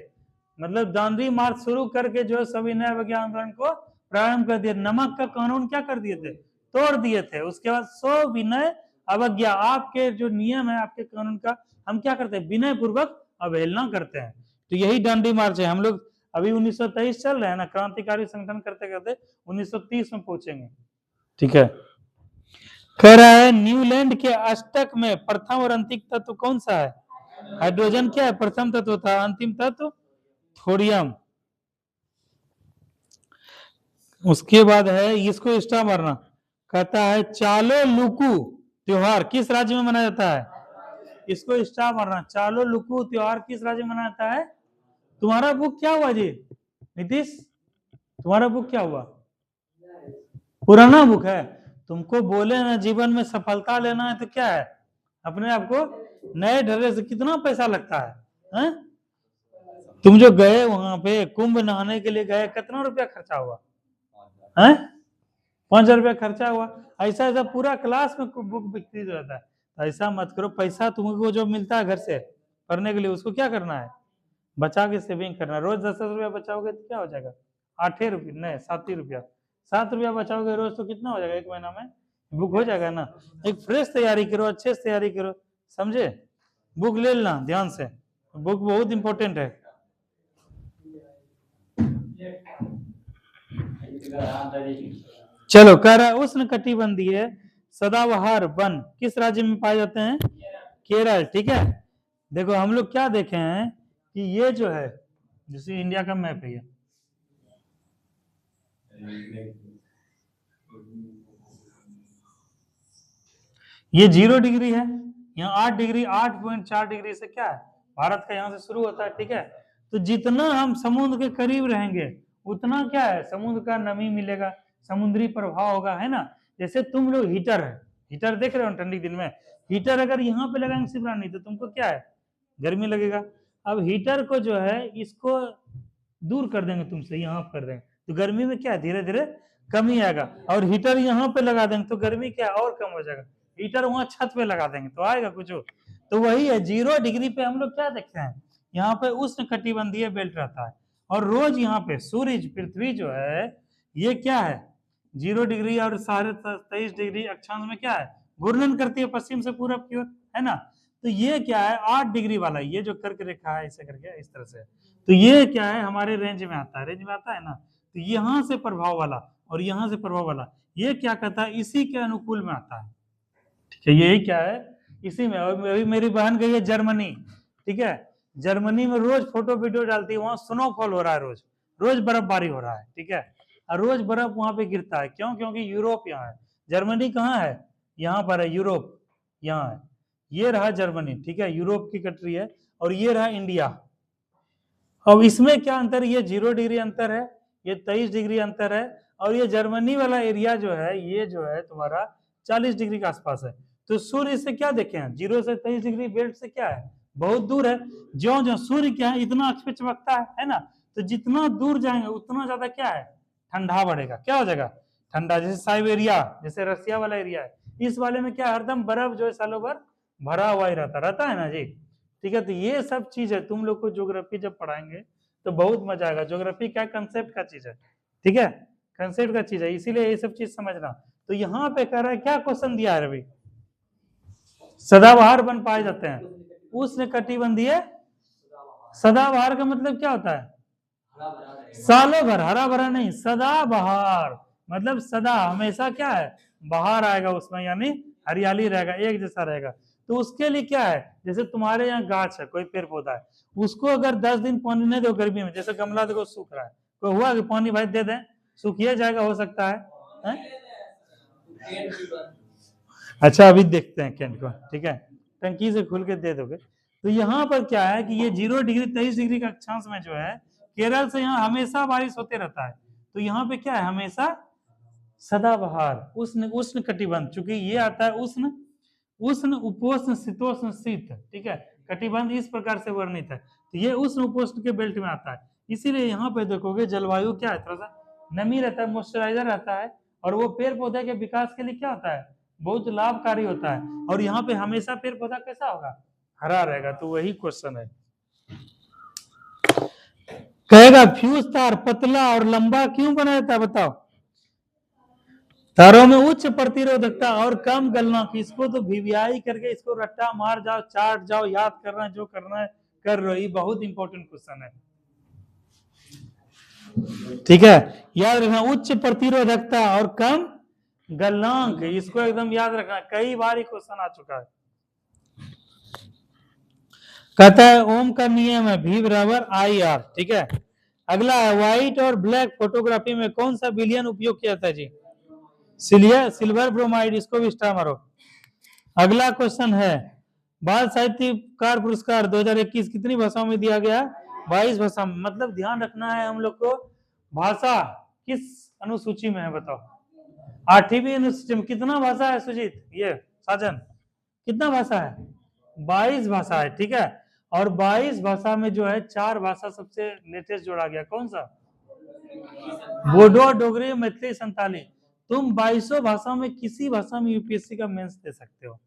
Speaker 1: मतलब दांडी मार्च शुरू करके जो है सविनय अवज्ञा आंदोलन को प्रारंभ कर दिया। नमक का कानून क्या कर दिए थे? तोड़ दिए थे। उसके बाद सविनय अवज्ञा, आपके जो नियम है आपके कानून का, हम क्या करते हैं? विनय पूर्वक अवहेलना करते हैं। तो यही दांडी मार्च है। हम लोग अभी 1923 चल रहे हैं ना, क्रांतिकारी संगठन करते करते 1930 में पहुंचेंगे। ठीक है। कह रहा है न्यूलैंड के अष्टक में प्रथम और अंतिम तत्व कौन सा है? हाइड्रोजन क्या है? प्रथम तत्व था। अंतिम तत्व थोरियम। उसके बाद है, इसको स्टार मारना, कहता है चालो लुकू त्योहार किस राज्य में मनाया जाता है? इसको स्टार मारना, चालो लुकू त्योहार किस राज्य में मनाया जाता है? तुम्हारा बुक क्या हुआ जी नीतीश? तुम्हारा बुक क्या हुआ? पुराना बुक है। तुमको बोले ना जीवन में सफलता लेना है तो क्या है, अपने आप को नए ढर्रे से, कितना पैसा लगता है? तुम जो गए वहां पे कुंभ नहाने के लिए गए, कितना रुपया खर्चा हुआ है? 5,000 रुपया खर्चा हुआ। ऐसा ऐसा पूरा क्लास में बुक बिक्री रहता है। ऐसा मत करो, पैसा तुमको जो मिलता है घर से पढ़ने के लिए, उसको क्या करना है? बचा के सेविंग करना। रोज 10-10 रुपया बचाओगे तो क्या हो जाएगा? 8 रुपये नहीं 7 रुपया, 7 रुपया बचाओगे रोज तो कितना हो जाएगा? 1 महीना में बुक हो जाएगा ना। एक फ्रेश तैयारी करो, अच्छे से तैयारी करो, समझे? बुक ले लेना ध्यान से, बुक बहुत इंपॉर्टेंट है। चलो, कह रहा है उष्ण कटिबंधीय सदाबहार वन किस राज्य में पाए जाते हैं? केरल। ठीक है। देखो हम लोग क्या देखे हैं कि ये जो है, जैसे इंडिया का मैप है, ये 0 डिग्री है, यहाँ 8 डिग्री, 8.4 डिग्री से क्या है, भारत का यहाँ से शुरू होता है। ठीक है। तो जितना हम समुद्र के करीब रहेंगे उतना क्या है, समुद्र का नमी मिलेगा, समुद्री प्रभाव होगा, है ना। जैसे तुम लोग हीटर है, हीटर देख रहे हो ठंडी दिन में, हीटर अगर यहाँ पे लगाएंगे शिवरानी तो तुमको क्या है, गर्मी लगेगा। अब हीटर को जो है इसको दूर कर देंगे तुमसे, यहाँ कर देंगे तो गर्मी में क्या है, धीरे धीरे कमी आएगा। और हीटर यहाँ पे लगा देंगे तो गर्मी क्या और कम हो जाएगा। हीटर वहां छत पे लगा देंगे तो आएगा कुछ। तो वही है 0 डिग्री पे हम लोग क्या देखते हैं, यहाँ पे उष्ण कटिबंधीय बेल्ट रहता है। और रोज यहाँ पे सूर्य पृथ्वी जो है ये क्या है, 0 डिग्री और 23.5 डिग्री अक्षांश में क्या है, घूर्णन करती है पश्चिम से पूरब की ओर, है ना। तो ये क्या है 8 डिग्री वाला, ये जो कर्क रेखा है ऐसे करके इस तरह से, तो ये क्या है हमारे रेंज में आता है, रेंज में आता है ना। तो यहाँ से प्रभाव वाला और यहाँ से प्रभाव वाला, ये क्या कहता है, इसी के अनुकूल में आता है। ठीक है, यही क्या है इसी में। और अभी मेरी बहन गई है जर्मनी, ठीक है, जर्मनी में रोज फोटो वीडियो डालती है, वहां स्नोफॉल हो रहा है, रोज रोज बर्फबारी हो रहा है। ठीक है, और रोज बर्फ वहां पे गिरता है। क्यों? क्योंकि यूरोप यहाँ है। जर्मनी कहाँ है, यहाँ पर है, यूरोप यहाँ है। ये रहा जर्मनी, ठीक है, यूरोप की कंट्री है। और ये रहा इंडिया। अब इसमें क्या अंतर, ये 0 डिग्री अंतर है, ये 23 डिग्री अंतर है। और ये जर्मनी वाला एरिया जो है, ये जो है तुम्हारा 40 डिग्री के आसपास है। तो सूर्य से क्या देखे हैं, 0 से 23 डिग्री बेल्ट से क्या है, बहुत दूर है। ज्यो ज्यो सूर्य क्या है इतना अक्ष पे चमकता है ना, तो जितना दूर जाएंगे उतना ज्यादा क्या है, ठंडा बढ़ेगा। क्या हो जाएगा, ठंडा। जैसे साइबेरिया, जैसे रसिया वाला एरिया है, इस वाले में क्या हरदम बर्फ जो है सालों भर भरा हुआ ही रहता है ना जी। ठीक है, तो ये सब चीज है, तुम लोग को ज्योग्राफी जब पढ़ाएंगे तो बहुत मजा आएगा। ज्योग्राफी क्या कंसेप्ट का चीज है, ठीक है, कंसेप्ट का चीज है, इसीलिए ये सब चीज समझना। तो यहाँ पे कह रहा है, क्या क्वेश्चन दिया है रवि, सदाबहार वन पाए जाते हैं, उष्ण कटिबंधीय सदाबहार का मतलब क्या होता है, सालों भर, हरा भरा नहीं, सदाबहार मतलब सदा, हमेशा क्या है, बाहर आएगा उसमें, यानी हरियाली रहेगा, एक जैसा रहेगा। तो उसके लिए क्या है, जैसे तुम्हारे यहाँ गाछ है, कोई पेड़ पौधा है, उसको अगर 10 दिन पानी नहीं दो गर्मी में, जैसे गमला देखो सूख रहा है, कोई हुआ कि पानी भाई दे दें, सूखिए जाएगा, हो सकता है? अच्छा अभी देखते हैं कैंट को, ठीक है, टंकी से खुल के दे दोगे। तो यहाँ पर क्या है कि ये 0 डिग्री 23 डिग्री का अक्षांश में जो है, केरल से यहाँ हमेशा बारिश होते रहता है। तो यहाँ पे क्या है, हमेशा सदाबहार, उष्ण उष्ण कटिबंध, चूंकि ये आता है उष्ण उष्ण उपोष्ण शीतोष्ण शीत, ठीक है, कटिबंध इस प्रकार से वर्णित है। तो ये उष्ण उपोष्ण के बेल्ट में आता है। इसीलिए यहाँ पे देखोगे जलवायु क्या है, थोड़ा सा नमी रहता है, मॉइस्चराइजर रहता है, और वो पेड़ पौधे के विकास के लिए क्या होता है, बहुत लाभकारी होता है। और यहाँ पे हमेशा पेड़ पौधा कैसा होगा, हरा रहेगा। तो वही क्वेश्चन है। कहेगा फ्यूज तार पतला और लंबा क्यों बना रहता है, बताओ। तारों में उच्च प्रतिरोधकता और कम गलनांक, इसको तो वीवीआई करके इसको रट्टा मार जाओ, चाट जाओ, याद करना है जो करना है कर रही। बहुत इंपॉर्टेंट क्वेश्चन है, ठीक है, याद रखना। उच्च प्रतिरोधकता और कम गलनांक, इसको एकदम याद रखना, कई बार ये क्वेश्चन आ चुका है। कहता है ओम का नियम है V बराबर IR, ठीक है। अगला है व्हाइट और ब्लैक फोटोग्राफी में कौन सा विलयन उपयोग किया था जी, सिल्वर ब्रोमाइड, इसको भी स्टार मारो। अगला क्वेश्चन है बाल साहित्यकार पुरस्कार 2021 कितनी भाषाओं में दिया गया, 22 भाषा में। मतलब ध्यान रखना है हम लोग को, भाषा किस अनुसूची में है बताओ, 8वीं अनुसूची में। कितना भाषा है सुजीत, ये साजन कितना भाषा है, 22 भाषा है, ठीक है। और 22 भाषा में जो है 4 भाषा सबसे लेटेस्ट जोड़ा गया, कौन सा, बोडो, डोगरी, मैथिली, संताली। तुम 22 भाषा में किसी भाषा में यूपीएससी का मेंस दे सकते हो,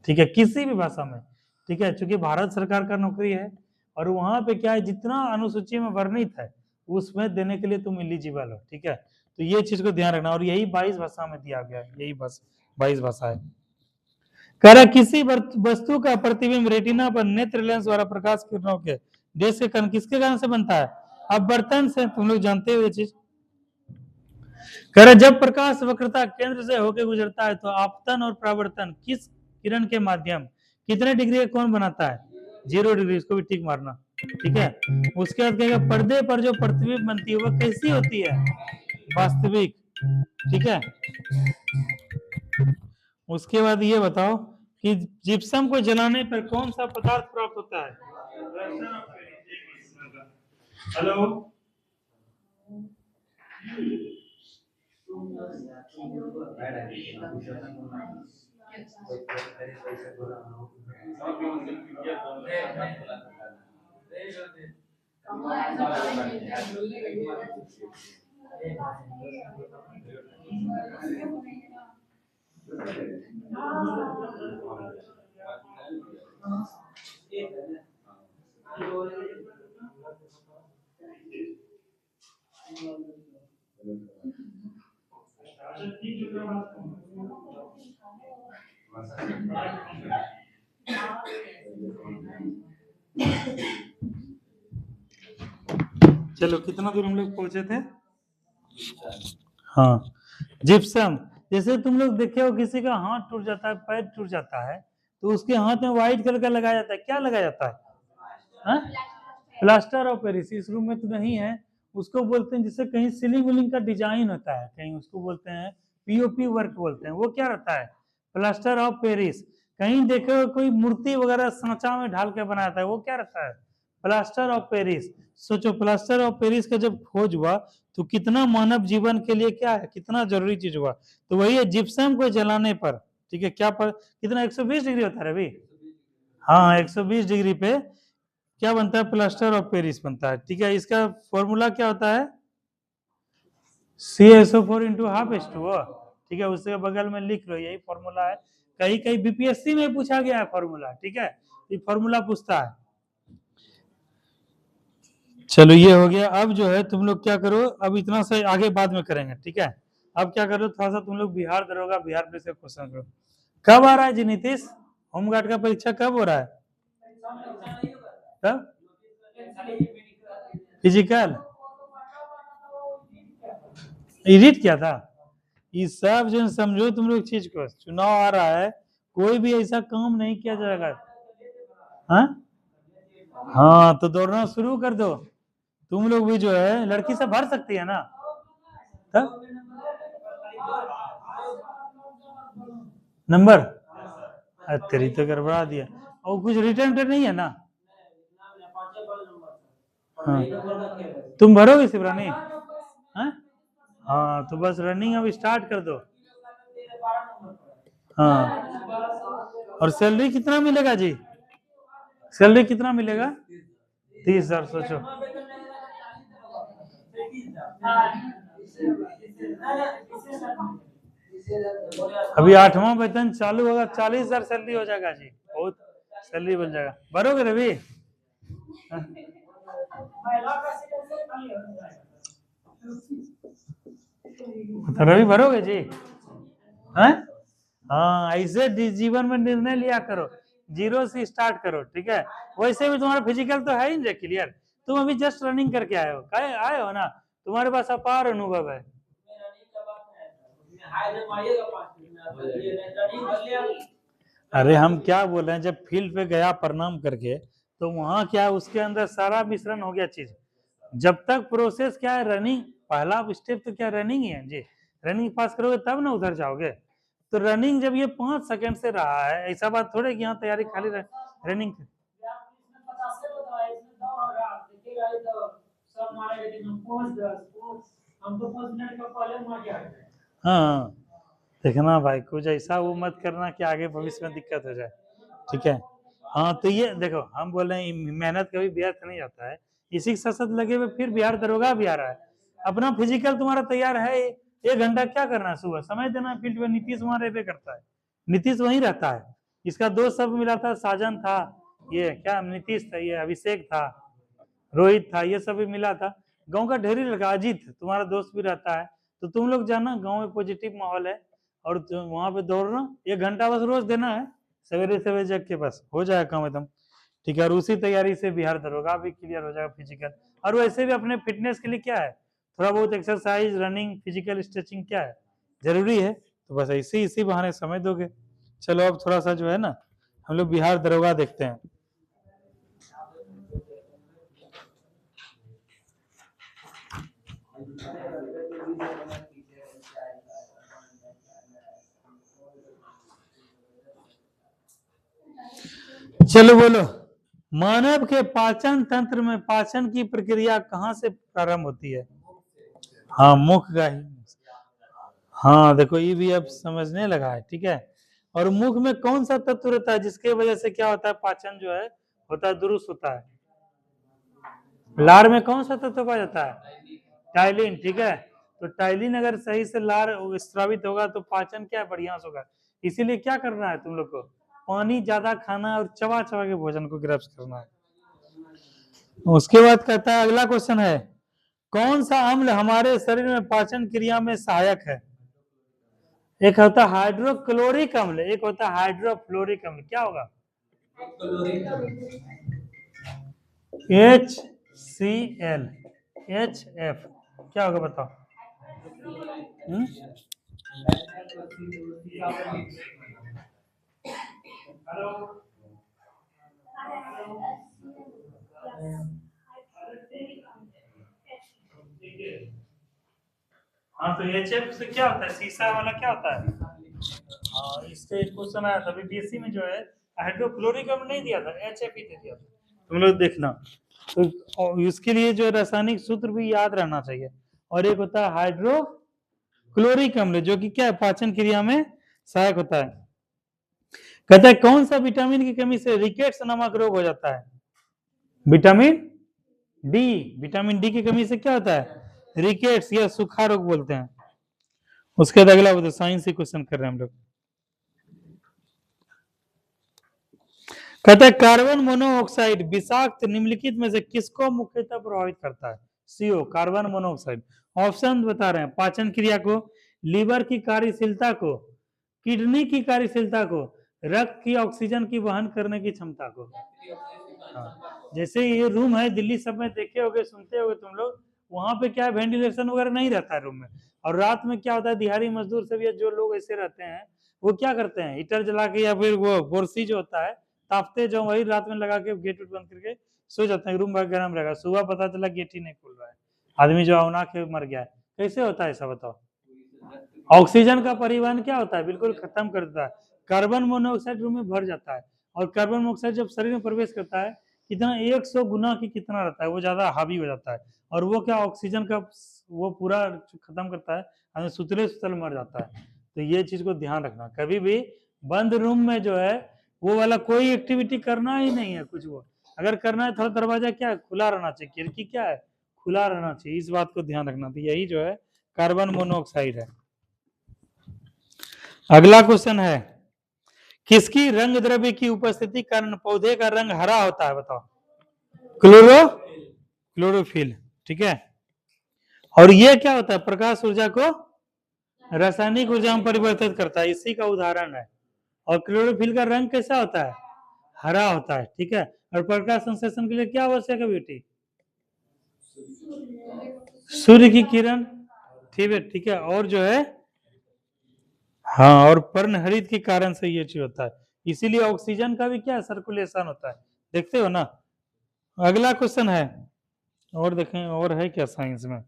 Speaker 1: ठीक है, किसी भी भाषा में, ठीक है, क्योंकि भारत सरकार का नौकरी है। और वहां पे क्या है, जितना अनुसूची में वर्णित है उसमें देने के लिए तुम एलिजिबल हो, ठीक है। तो ये चीज को ध्यान रखना। और यही 22 भाषा में दिया गया है, यही 22 भाषा है। कह रहा किसी वस्तु का प्रतिबिंब रेटिना पर नेत्र लेंस द्वारा प्रकाश किरणों के देश के कारण किसके कारण से बनता है, अपवर्तन से, तुम लोग जानते हो ये चीज। कह रहा जब प्रकाश वक्रता केंद्र से होकर गुजरता है तो आपतन और परावर्तन किस किरण के माध्यम कितने डिग्री का कोण बनाता है, 0 डिग्री, इसको भी टिक मारना, ठीक है। उसके बाद कहेगा पर्दे पर जो प्रतिबिंब बनती है वह कैसी होती है, वास्तविक, ठीक है। उसके बाद ये बताओ कि जिप्सम को जलाने पर कौन सा पदार्थ प्राप्त होता है, हेलो, चलो कितना दूर हम लोग पहुंचे थे, हाँ, जिप्सम। जैसे तुम लोग देखे हो किसी का हाथ टूट जाता है, पैर टूट जाता है, तो उसके हाथ में व्हाइट कलर का लगाया जाता है, क्या लगाया जाता है, प्लास्टर ऑफ पेरिस। इस रूम में तो नहीं है, उसको बोलते हैं, जिससे कहीं सीलिंग विलिंग का डिजाइन होता है, कहीं उसको बोलते हैं पीओपी वर्क बोलते हैं, वो क्या रहता है, प्लास्टर ऑफ पेरिस। कहीं देखो कोई मूर्ति वगैरह सांचा में ढाल के बनाता है, वो क्या रहता है, प्लास्टर ऑफ पेरिस। सोचो प्लास्टर ऑफ पेरिस का जब खोज हुआ तो कितना मानव जीवन के लिए क्या है, कितना जरूरी चीज हुआ। तो वही है जिप्सम को जलाने पर, ठीक है, क्या पर कितना 120 डिग्री होता है रवि, हाँ 120 डिग्री पे क्या बनता है, प्लास्टर ऑफ पेरिस बनता है, ठीक है। इसका फॉर्मूला क्या होता है, CaSO4 × ½ ठीक है, उसके बगल में लिख लो, यही फॉर्मूला है। कहीं कहीं बीपीएससी में पूछा गया है फॉर्मूला, ठीक है, ये फॉर्मूला पूछता है। चलो ये हो गया। अब जो है तुम लोग क्या करो, अब इतना से आगे बाद में करेंगे, ठीक है। अब क्या करो, थोड़ा सा तुम लोग बिहार दरोगा, बिहार पुलिस का क्वेश्चन करो। कब आ रहा है जी नीतीश, होमगार्ड का परीक्षा कब हो रहा है, कब, फिजिकल एडिट किया था, ये सब जो समझो तुम लोग चीज को, चुनाव आ रहा है, कोई भी ऐसा काम नहीं किया जाएगा, हाँ तो दौड़ना शुरू कर दो। तुम लोग भी जो है, लड़की सब भर सकती है ना, तब नंबर, तेरी तो गड़बड़ा दिया। और कुछ रिटर्न नहीं है ना, हाँ तुम भरोगे शिवरानी, हाँ तो बस रनिंग अब स्टार्ट कर दो, हाँ। और सैलरी कितना मिलेगा जी, सैलरी कितना मिलेगा, 30,000, सोचो अभी 8वां वेतन चालू होगा, 40,000 सैलरी हो जाएगा जी, बहुत सैलरी बन जाएगा। भरोगे रवि? रवि भरोगे जी? हैं? हाँ, ऐसे जीवन में निर्णय लिया करो, जीरो से स्टार्ट करो, ठीक है। वैसे भी तुम्हारा फिजिकल तो है ही क्लियर, तुम अभी जस्ट रनिंग करके आए हो, आए हो ना, तुम्हारे पास अपार अनुभव है। अरे हम क्या बोल रहे हैं, जब फील्ड पे गया प्रणाम करके, तो वहां क्या है, उसके अंदर सारा मिश्रण हो गया चीज। जब तक प्रोसेस क्या है, रनिंग, पहला स्टेप तो क्या रनिंग ही है जी, रनिंग पास करोगे तब ना उधर जाओगे। तो रनिंग जब ये 5 सेकंड से रहा है, ऐसा बात थोड़े कि यहाँ तैयारी खाली रनिंग। हाँ, देखना भाई, कुछ ऐसा वो मत करना कि आगे भविष्य में दिक्कत हो जाए, ठीक है। हाँ, तो ये देखो, हम बोल रहे हैं मेहनत कभी व्यर्थ नहीं जाता है, इसी के साथ साथ लगे हुए फिर बिहार दरोगा भी आ रहा है। अपना फिजिकल तुम्हारा तैयार है, 1 घंटा क्या करना है, सुबह समय देना फील्ड में। नीतीश वहां रहते करता है, नीतीश वहीं रहता है, इसका दोस्त सब मिला था, साजन था, ये क्या नीतीश था, ये अभिषेक था, रोहित था, ये सब भी मिला था। गांव का ढेरी लड़का, अजीत तुम्हारा दोस्त भी रहता है। तो तुम लोग जाना, गांव में पॉजिटिव माहौल है, और वहां पे दौड़ना 1 घंटा बस रोज देना है, सवेरे सवेरे जग के, बस हो जाएगा काम एकदम, ठीक है। और उसी तैयारी से बिहार दरोगा भी क्लियर हो जाएगा फिजिकल। और वैसे भी अपने फिटनेस के लिए क्या है, थोड़ा बहुत एक्सरसाइज, रनिंग, फिजिकल स्ट्रेचिंग क्या है, जरूरी है। तो बस ऐसे इसी बहाने समय दोगे। चलो अब थोड़ा सा जो है ना, हम लोग बिहार दरोगा देखते हैं। चलो बोलो, मानव के पाचन तंत्र में पाचन की प्रक्रिया कहाँ से प्रारंभ होती है? हाँ, मुख का ही। हाँ देखो, ये भी अब समझने लगा है, ठीक है। और मुख में कौन सा तत्व रहता है जिसके वजह से क्या होता है, पाचन जो है होता है, दुरुस्त होता है? लार में कौन सा तत्व पाया जाता है? टाइलिन, ठीक है। तो टाइलिन अगर सही से लार स्रावित होगा तो पाचन क्या बढ़िया होगा। इसीलिए क्या करना है तुम लोग को, पानी ज्यादा खाना और चबा चबा के भोजन को ग्रैप्स करना है। उसके बाद कहता है, अगला क्वेश्चन है, कौन सा अम्ल हमारे शरीर में पाचन क्रिया में सहायक है? एक होता है हाइड्रोक्लोरिक अम्ल, एक होता है हाइड्रोफ्लोरिक अम्ल। क्या होगा? HCl, HF, क्या होगा बताओ? हाँ, तो HF से क्या होता है, शीशा वाला क्या होता है? हाँ, इससे क्वेश्चन आया था बीपीएससी में, जो है हाइड्रोक्लोरिक अम्ल नहीं दिया था, HF ही दे दिया था, तुम लोग देखना। तो इसके लिए जो रासायनिक सूत्र भी याद रहना चाहिए। और एक होता है हाइड्रोक्लोरिक अम्ल, जो कि क्या है, पाचन क्रिया में सहायक होता है। कहता है, कौन सा विटामिन की कमी से रिकेट्स नामक रोग हो जाता है? विटामिन डी, विटामिन डी की कमी से क्या होता है, रिकेट्स या सूखा रोग बोलते हैं। उसके बाद अगला बताओ, साइंस से क्वेश्चन कर रहे हैं हम लोग। कहता है, कार्बन मोनोऑक्साइड विषाक्त निम्नलिखित में से किसको मुख्यतः प्रभावित करता है? CO, carbon monoxide. ऑप्शन बता रहे हैं, पाचन क्रिया को, लीवर की कार्यशीलता को, किडनी की कार्यशीलता को, रक्त की ऑक्सीजन की वहन करने की क्षमता को। हाँ, जैसे ये रूम है दिल्ली सब में देखे होगे, सुनते होगे तुम लोग, वहां पे क्या वेंटिलेशन वगैरह नहीं रहता है रूम में। और रात में क्या होता है, दिहाड़ी मजदूर सब या जो लोग ऐसे रहते हैं, वो क्या करते हैं, हीटर जला के या फिर वो बोरसी जो होता है तापते जो, वही रात में लगा के गेट बंद करके सो जाते हैं, रूम गर्म रहेगा, सुबह पता चला गेट ही नहीं खुल रहा है, आदमी जो अवना के मर गया है। कैसे होता है ऐसा बताओ? ऑक्सीजन का परिवहन क्या होता है, बिल्कुल खत्म कर देता है, कार्बन मोनोऑक्साइड रूम में भर जाता है। और कार्बन मोनोऑक्साइड जब शरीर में प्रवेश करता है, कितना 100 गुना की कितना रहता है, वो ज्यादा हावी हो जाता है, और वो क्या ऑक्सीजन का वो पूरा खत्म करता है, सुतले सुतल मर जाता है। तो ये चीज को ध्यान रखना, कभी भी बंद रूम में जो है वो वाला कोई एक्टिविटी करना ही नहीं है कुछ। वो अगर करना है, थोड़ा दरवाजा क्या है खुला रहना चाहिए, खिड़की क्या है खुला रहना चाहिए, इस बात को ध्यान रखना। तो यही जो है कार्बन मोनोऑक्साइड है। अगला क्वेश्चन है, किसकी रंग द्रव्य की उपस्थिति के कारण पौधे का रंग हरा होता है? बताओ। क्लोरोफिल। ठीक है। और ये क्या होता है? प्रकाश ऊर्जा को रासायनिक ऊर्जा में परिवर्तित करता है, इसी का उदाहरण है। और क्लोरोफिल का रंग कैसा होता है? हरा होता है। ठीक है। और प्रकाश संश्लेषण के लिए क्या आवश्यक है बेटी? सूर्य की किरण। ठीक है। और जो है, हाँ, और पर्णहरित के कारण से ये चीज होता है। इसीलिए ऑक्सीजन का भी क्या सर्कुलेशन होता है, देखते हो ना। अगला क्वेश्चन है, और देखें और है क्या साइंस में।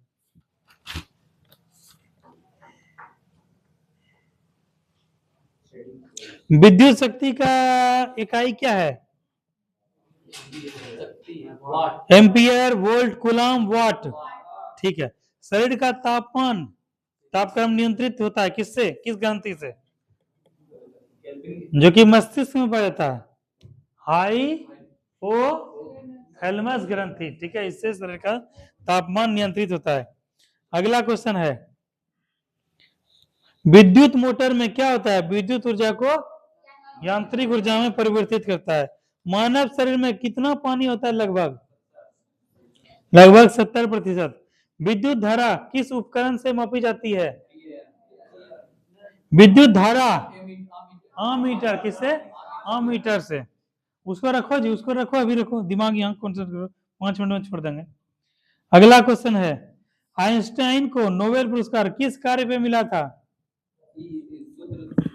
Speaker 1: विद्युत शक्ति का इकाई क्या है? एम्पियर, वोल्ट, कूलम, वाट। ठीक है। शरीर का तापक्रम नियंत्रित होता है किससे? किस ग्रंथि से? जो कि मस्तिष्क में पाया जाता है, हाइपोथैलेमस ग्रंथि। ठीक है। इससे शरीर का तापमान नियंत्रित होता है। अगला क्वेश्चन है, विद्युत मोटर में क्या होता है? विद्युत ऊर्जा को यांत्रिक ऊर्जा में परिवर्तित करता है। मानव शरीर में कितना पानी होता है? लगभग 70%। विद्युत धारा किस उपकरण से मापी जाती है? विद्युत धारा अमीटर। किससे? अमीटर से। उसको रखो जी, उसको रखो, अभी रखो, दिमाग यहाँ कॉन्सेंट्रेट करो, 5 मिनट में छोड़ देंगे। अगला क्वेश्चन है, आइंस्टाइन को नोबेल पुरस्कार किस कार्य पे मिला था?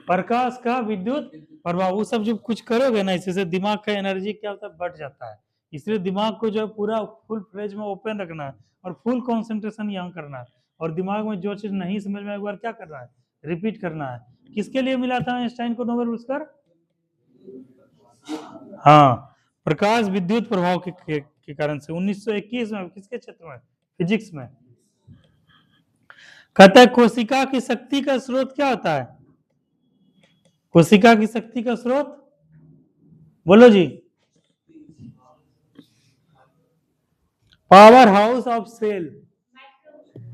Speaker 1: प्रकाश का विद्युत प्रभाव। वो सब जो कुछ करोगे ना, इससे दिमाग का एनर्जी क्या होता है? बढ़ जाता है। इसलिए दिमाग को जो है पूरा फुल फ्लेज में ओपन रखना है और फुल कंसंट्रेशन यहाँ करना है। और दिमाग में जो चीज नहीं समझ में, एक बार क्या करना है? रिपीट करना है। किसके लिए मिला था आइंस्टाइन को नोबेल पुरस्कार? हाँ, प्रकाश विद्युत प्रभाव के कारण से 1921 में। किसके क्षेत्र में? फिजिक्स में। कहता है कोशिका की शक्ति का स्रोत क्या होता है? कोशिका की शक्ति का स्रोत बोलो जी। Power house of cell.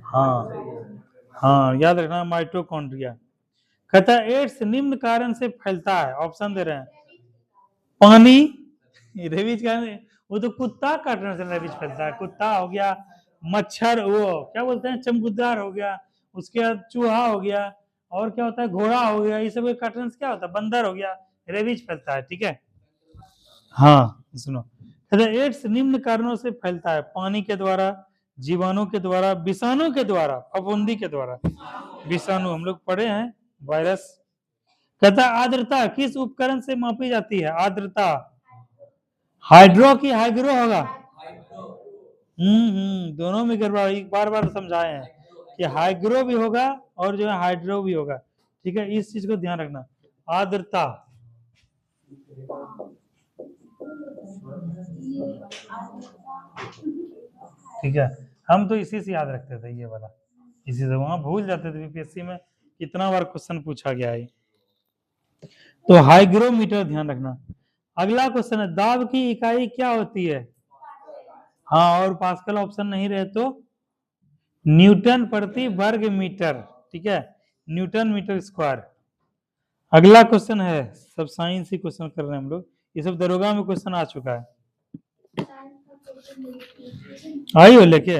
Speaker 1: हाँ, याद रखना, माइटोकॉन्ड्रिया। कहता है एड्स निम्न कारण से फैलता है। ऑप्शन दे रहे हैं, पानी, रेबीज का, वो तो कुत्ता काटने से रेबीज फैलता है। कुत्ता हो गया, मच्छर, वो क्या बोलते हैं, चमगुदर हो गया, उसके बाद चूहा हो गया, और क्या होता है, घोड़ा हो गया। ये सब काटने से क्या होता है? बंदर हो गया, रेबीज फैलता है। ठीक है। हाँ सुनो, एड्स निम्न कारणों से फैलता है, पानी के द्वारा, जीवाणु के द्वारा, विषाणु के द्वारा, फफूंदी के द्वारा। विषाणु हम लोग पढ़े हैं, वायरस। कहता है आर्द्रता किस उपकरण से मापी जाती है? आर्द्रता हाइड्रो की हाइग्रो होगा? दोनों में गड़बड़, बार बार समझाए हैं कि हाइग्रो भी होगा और जो है हाइड्रो भी होगा। ठीक है, इस चीज को ध्यान रखना। आर्द्रता, ठीक है, हम तो इसी से याद रखते थे ये वाला, इसी से वहां भूल जाते थे। बीपीएससी में कितना बार क्वेश्चन पूछा गया है, तो हाइग्रोमीटर ध्यान रखना। अगला क्वेश्चन है, दाब की इकाई क्या होती है? हाँ, और पास्कल ऑप्शन नहीं रहे तो न्यूटन प्रति वर्ग मीटर। ठीक है, न्यूटन मीटर स्क्वायर। अगला क्वेश्चन है, सब साइंस ही क्वेश्चन कर रहे हैं हम लोग, ये सब दरोगा में क्वेश्चन आ चुका है। आई हो लेके,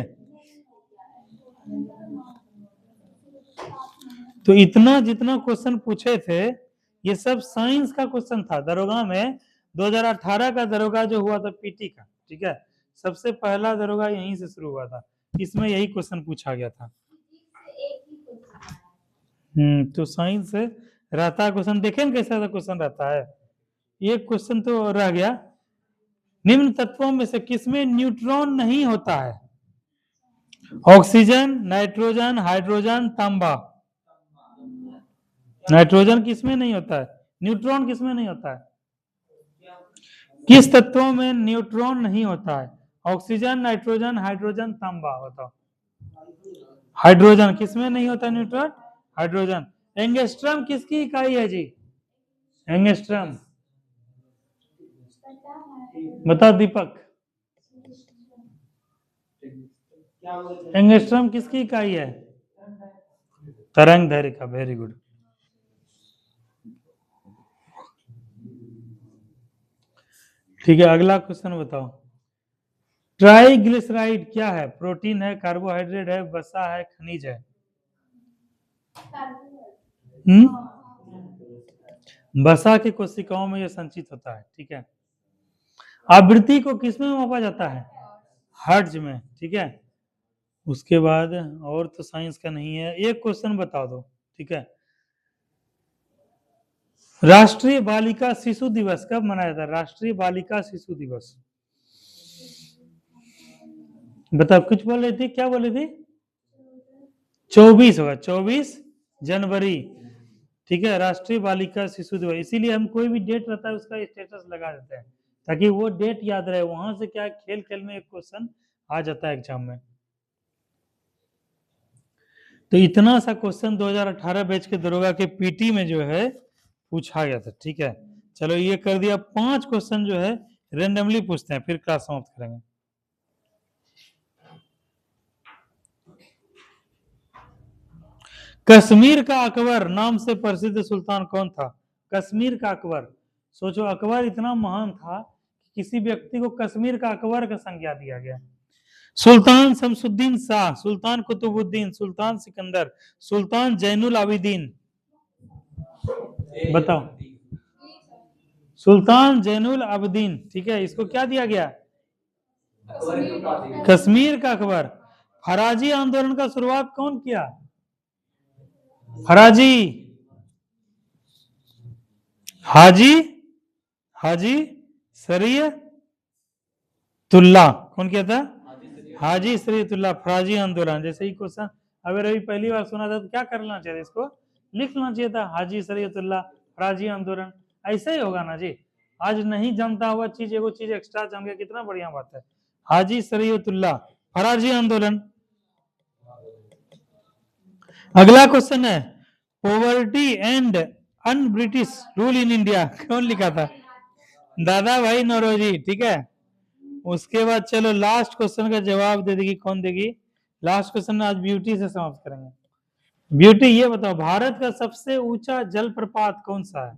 Speaker 1: तो इतना जितना क्वेश्चन पूछे थे ये सब साइंस का क्वेश्चन था दरोगा में। 2018 का दरोगा जो हुआ था पीटी का, ठीक है, सबसे पहला दरोगा यहीं से शुरू हुआ था, इसमें यही क्वेश्चन पूछा गया था। तो साइंस से रहता है क्वेश्चन, देखें कैसा क्वेश्चन रहता है। ये क्वेश्चन तो रह गया, निम्न तत्वों में से किसमें न्यूट्रॉन नहीं होता है? ऑक्सीजन, नाइट्रोजन, हाइड्रोजन, तांबा। नाइट्रोजन किसमें नहीं होता है? न्यूट्रॉन किसमें नहीं होता है? किस तत्वों में न्यूट्रॉन नहीं होता है? ऑक्सीजन, नाइट्रोजन, हाइड्रोजन, तांबा। बताओ। हाइड्रोजन किसमें नहीं होता न्यूट्रॉन? हाइड्रोजन। एंगस्ट्रम किसकी इकाई है जी? एंगस्ट्रम, बताओ दीपक, एंगस्ट्रम किसकी इकाई है? तरंग दैर्घ्य का, वेरी गुड। ठीक है, अगला क्वेश्चन बताओ। ट्राइग्लिसराइड क्या है? प्रोटीन है, कार्बोहाइड्रेट है, वसा है, खनिज है? वसा की कोशिकाओं में यह संचित होता है। ठीक है, आवृत्ति को किसमें मापा जाता है? हर्ट्ज में। ठीक है, उसके बाद और तो साइंस का नहीं है, एक क्वेश्चन बता दो। ठीक है, राष्ट्रीय बालिका शिशु दिवस कब मनाया जाता है? राष्ट्रीय बालिका शिशु दिवस बताओ, कुछ बोल रही थी, क्या बोल रही थी? 24 होगा, 24 जनवरी। ठीक है, राष्ट्रीय बालिका शिशु दिवस, इसीलिए हम कोई भी डेट रहता है उसका स्टेटस लगा देते हैं ताकि वो डेट याद रहे। वहां से क्या खेल खेल में एक क्वेश्चन आ जाता है एग्जाम में। तो इतना सा क्वेश्चन 2018 बैच के दरोगा के पीटी में जो है पूछा गया था। ठीक है, चलो ये कर दिया। 5 क्वेश्चन जो है रेंडमली पूछते हैं, फिर क्लास समाप्त करेंगे। कश्मीर का अकबर नाम से प्रसिद्ध सुल्तान कौन था? कश्मीर का अकबर, सोचो अकबर इतना महान था कि किसी व्यक्ति को कश्मीर का अकबर का संज्ञा दिया गया। सुल्तान शमसुद्दीन शाह, सुल्तान कुतुबुद्दीन, सुल्तान सिकंदर, सुल्तान जैनुल आबिदीन? बताओ। सुल्तान जैनुल आबिदीन। ठीक है, इसको क्या दिया गया? कश्मीर का अकबर। फराजी आंदोलन का शुरुआत कौन किया? फराजी, हाजी शरीयतुल्लाह। कौन किया था? हाजी शरीयतुल्लाह। फराजी आंदोलन, जैसे ही क्वेश्चन अगर अभी पहली बार सुना था तो क्या करना चाहिए? इसको लिख लेना चाहिए था, हाजी शरीयतुल्लाह फराजी आंदोलन। ऐसे ही होगा ना जी। आज नहीं जानता हुआ चीज एगो चीज एक्स्ट्रा जान गया, कितना बढ़िया बात है। हाजी शरीयतुल्लाह फराजी आंदोलन। अगला क्वेश्चन है, poverty and un British rule in India कौन लिखा था? दादा भाई नौरोजी। ठीक है, उसके बाद चलो लास्ट क्वेश्चन का जवाब दे देगी, कौन देगी? लास्ट क्वेश्चन आज ब्यूटी से समाप्त करेंगे। ब्यूटी, ये बताओ भारत का सबसे ऊंचा जलप्रपात कौन सा है?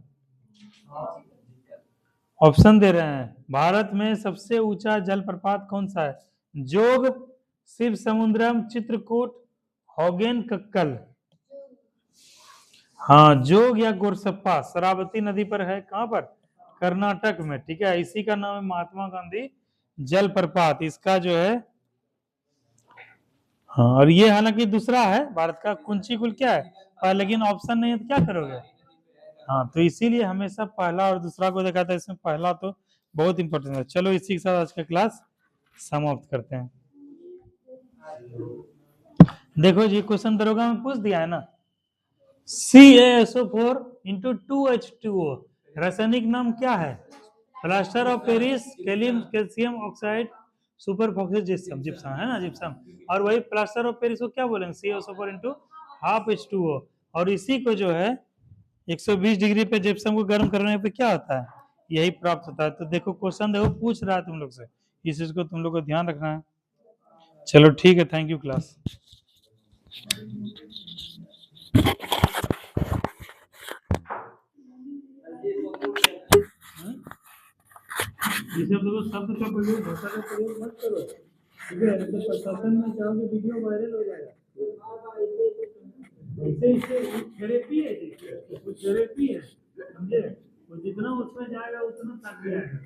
Speaker 1: ऑप्शन दे रहे हैं, भारत में सबसे ऊंचा जलप्रपात कौन सा है? जोग, शिव समुद्रम, चित्रकूट, होगेन कक्कल? हाँ, जोग या गोरसप्पा शरावती नदी पर है। कहां पर? कर्नाटक में। ठीक है, इसी का नाम है महात्मा गांधी जलप्रपात, इसका जो है। हाँ, और ये हालांकि दूसरा है भारत का, कुंचीकुल क्या है, लेकिन ऑप्शन नहीं है तो क्या करोगे? हाँ, तो इसीलिए हमेशा पहला और दूसरा को देखा था, इसमें पहला तो बहुत इंपॉर्टेंट है। चलो इसी के साथ आज का क्लास समाप्त करते हैं। देखो जी, क्वेश्चन दरोगा में पूछ दिया है ना, CaSO4 इंटू 2H2O रासायनिक नाम क्या है? Plaster of Paris, calcium oxide, super gypsum, gypsum है ना, जिप्सम। और वही प्लास्टर ऑफ पेरिस को क्या बोलेंगे? CaSO4 into half H2O। और इसी को जो है 120 डिग्री पे जिप्सम को गर्म करने पे क्या होता है? यही प्राप्त होता है। तो देखो क्वेश्चन देखो पूछ रहा है तुम लोग से, इस चीज को तुम लोग को ध्यान रखना है। चलो ठीक है, थैंक यू क्लास। ये सब लोग शब्द का प्रयोग, भाषा का प्रयोग मत करो। ठीक है, तो प्रशासन में जाओगे वीडियो वायरल हो जाएगा। ऐसे थेरेपी है जी, थेरेपी है, समझे? तो जितना उसमें जाएगा उतना तक जाएगा।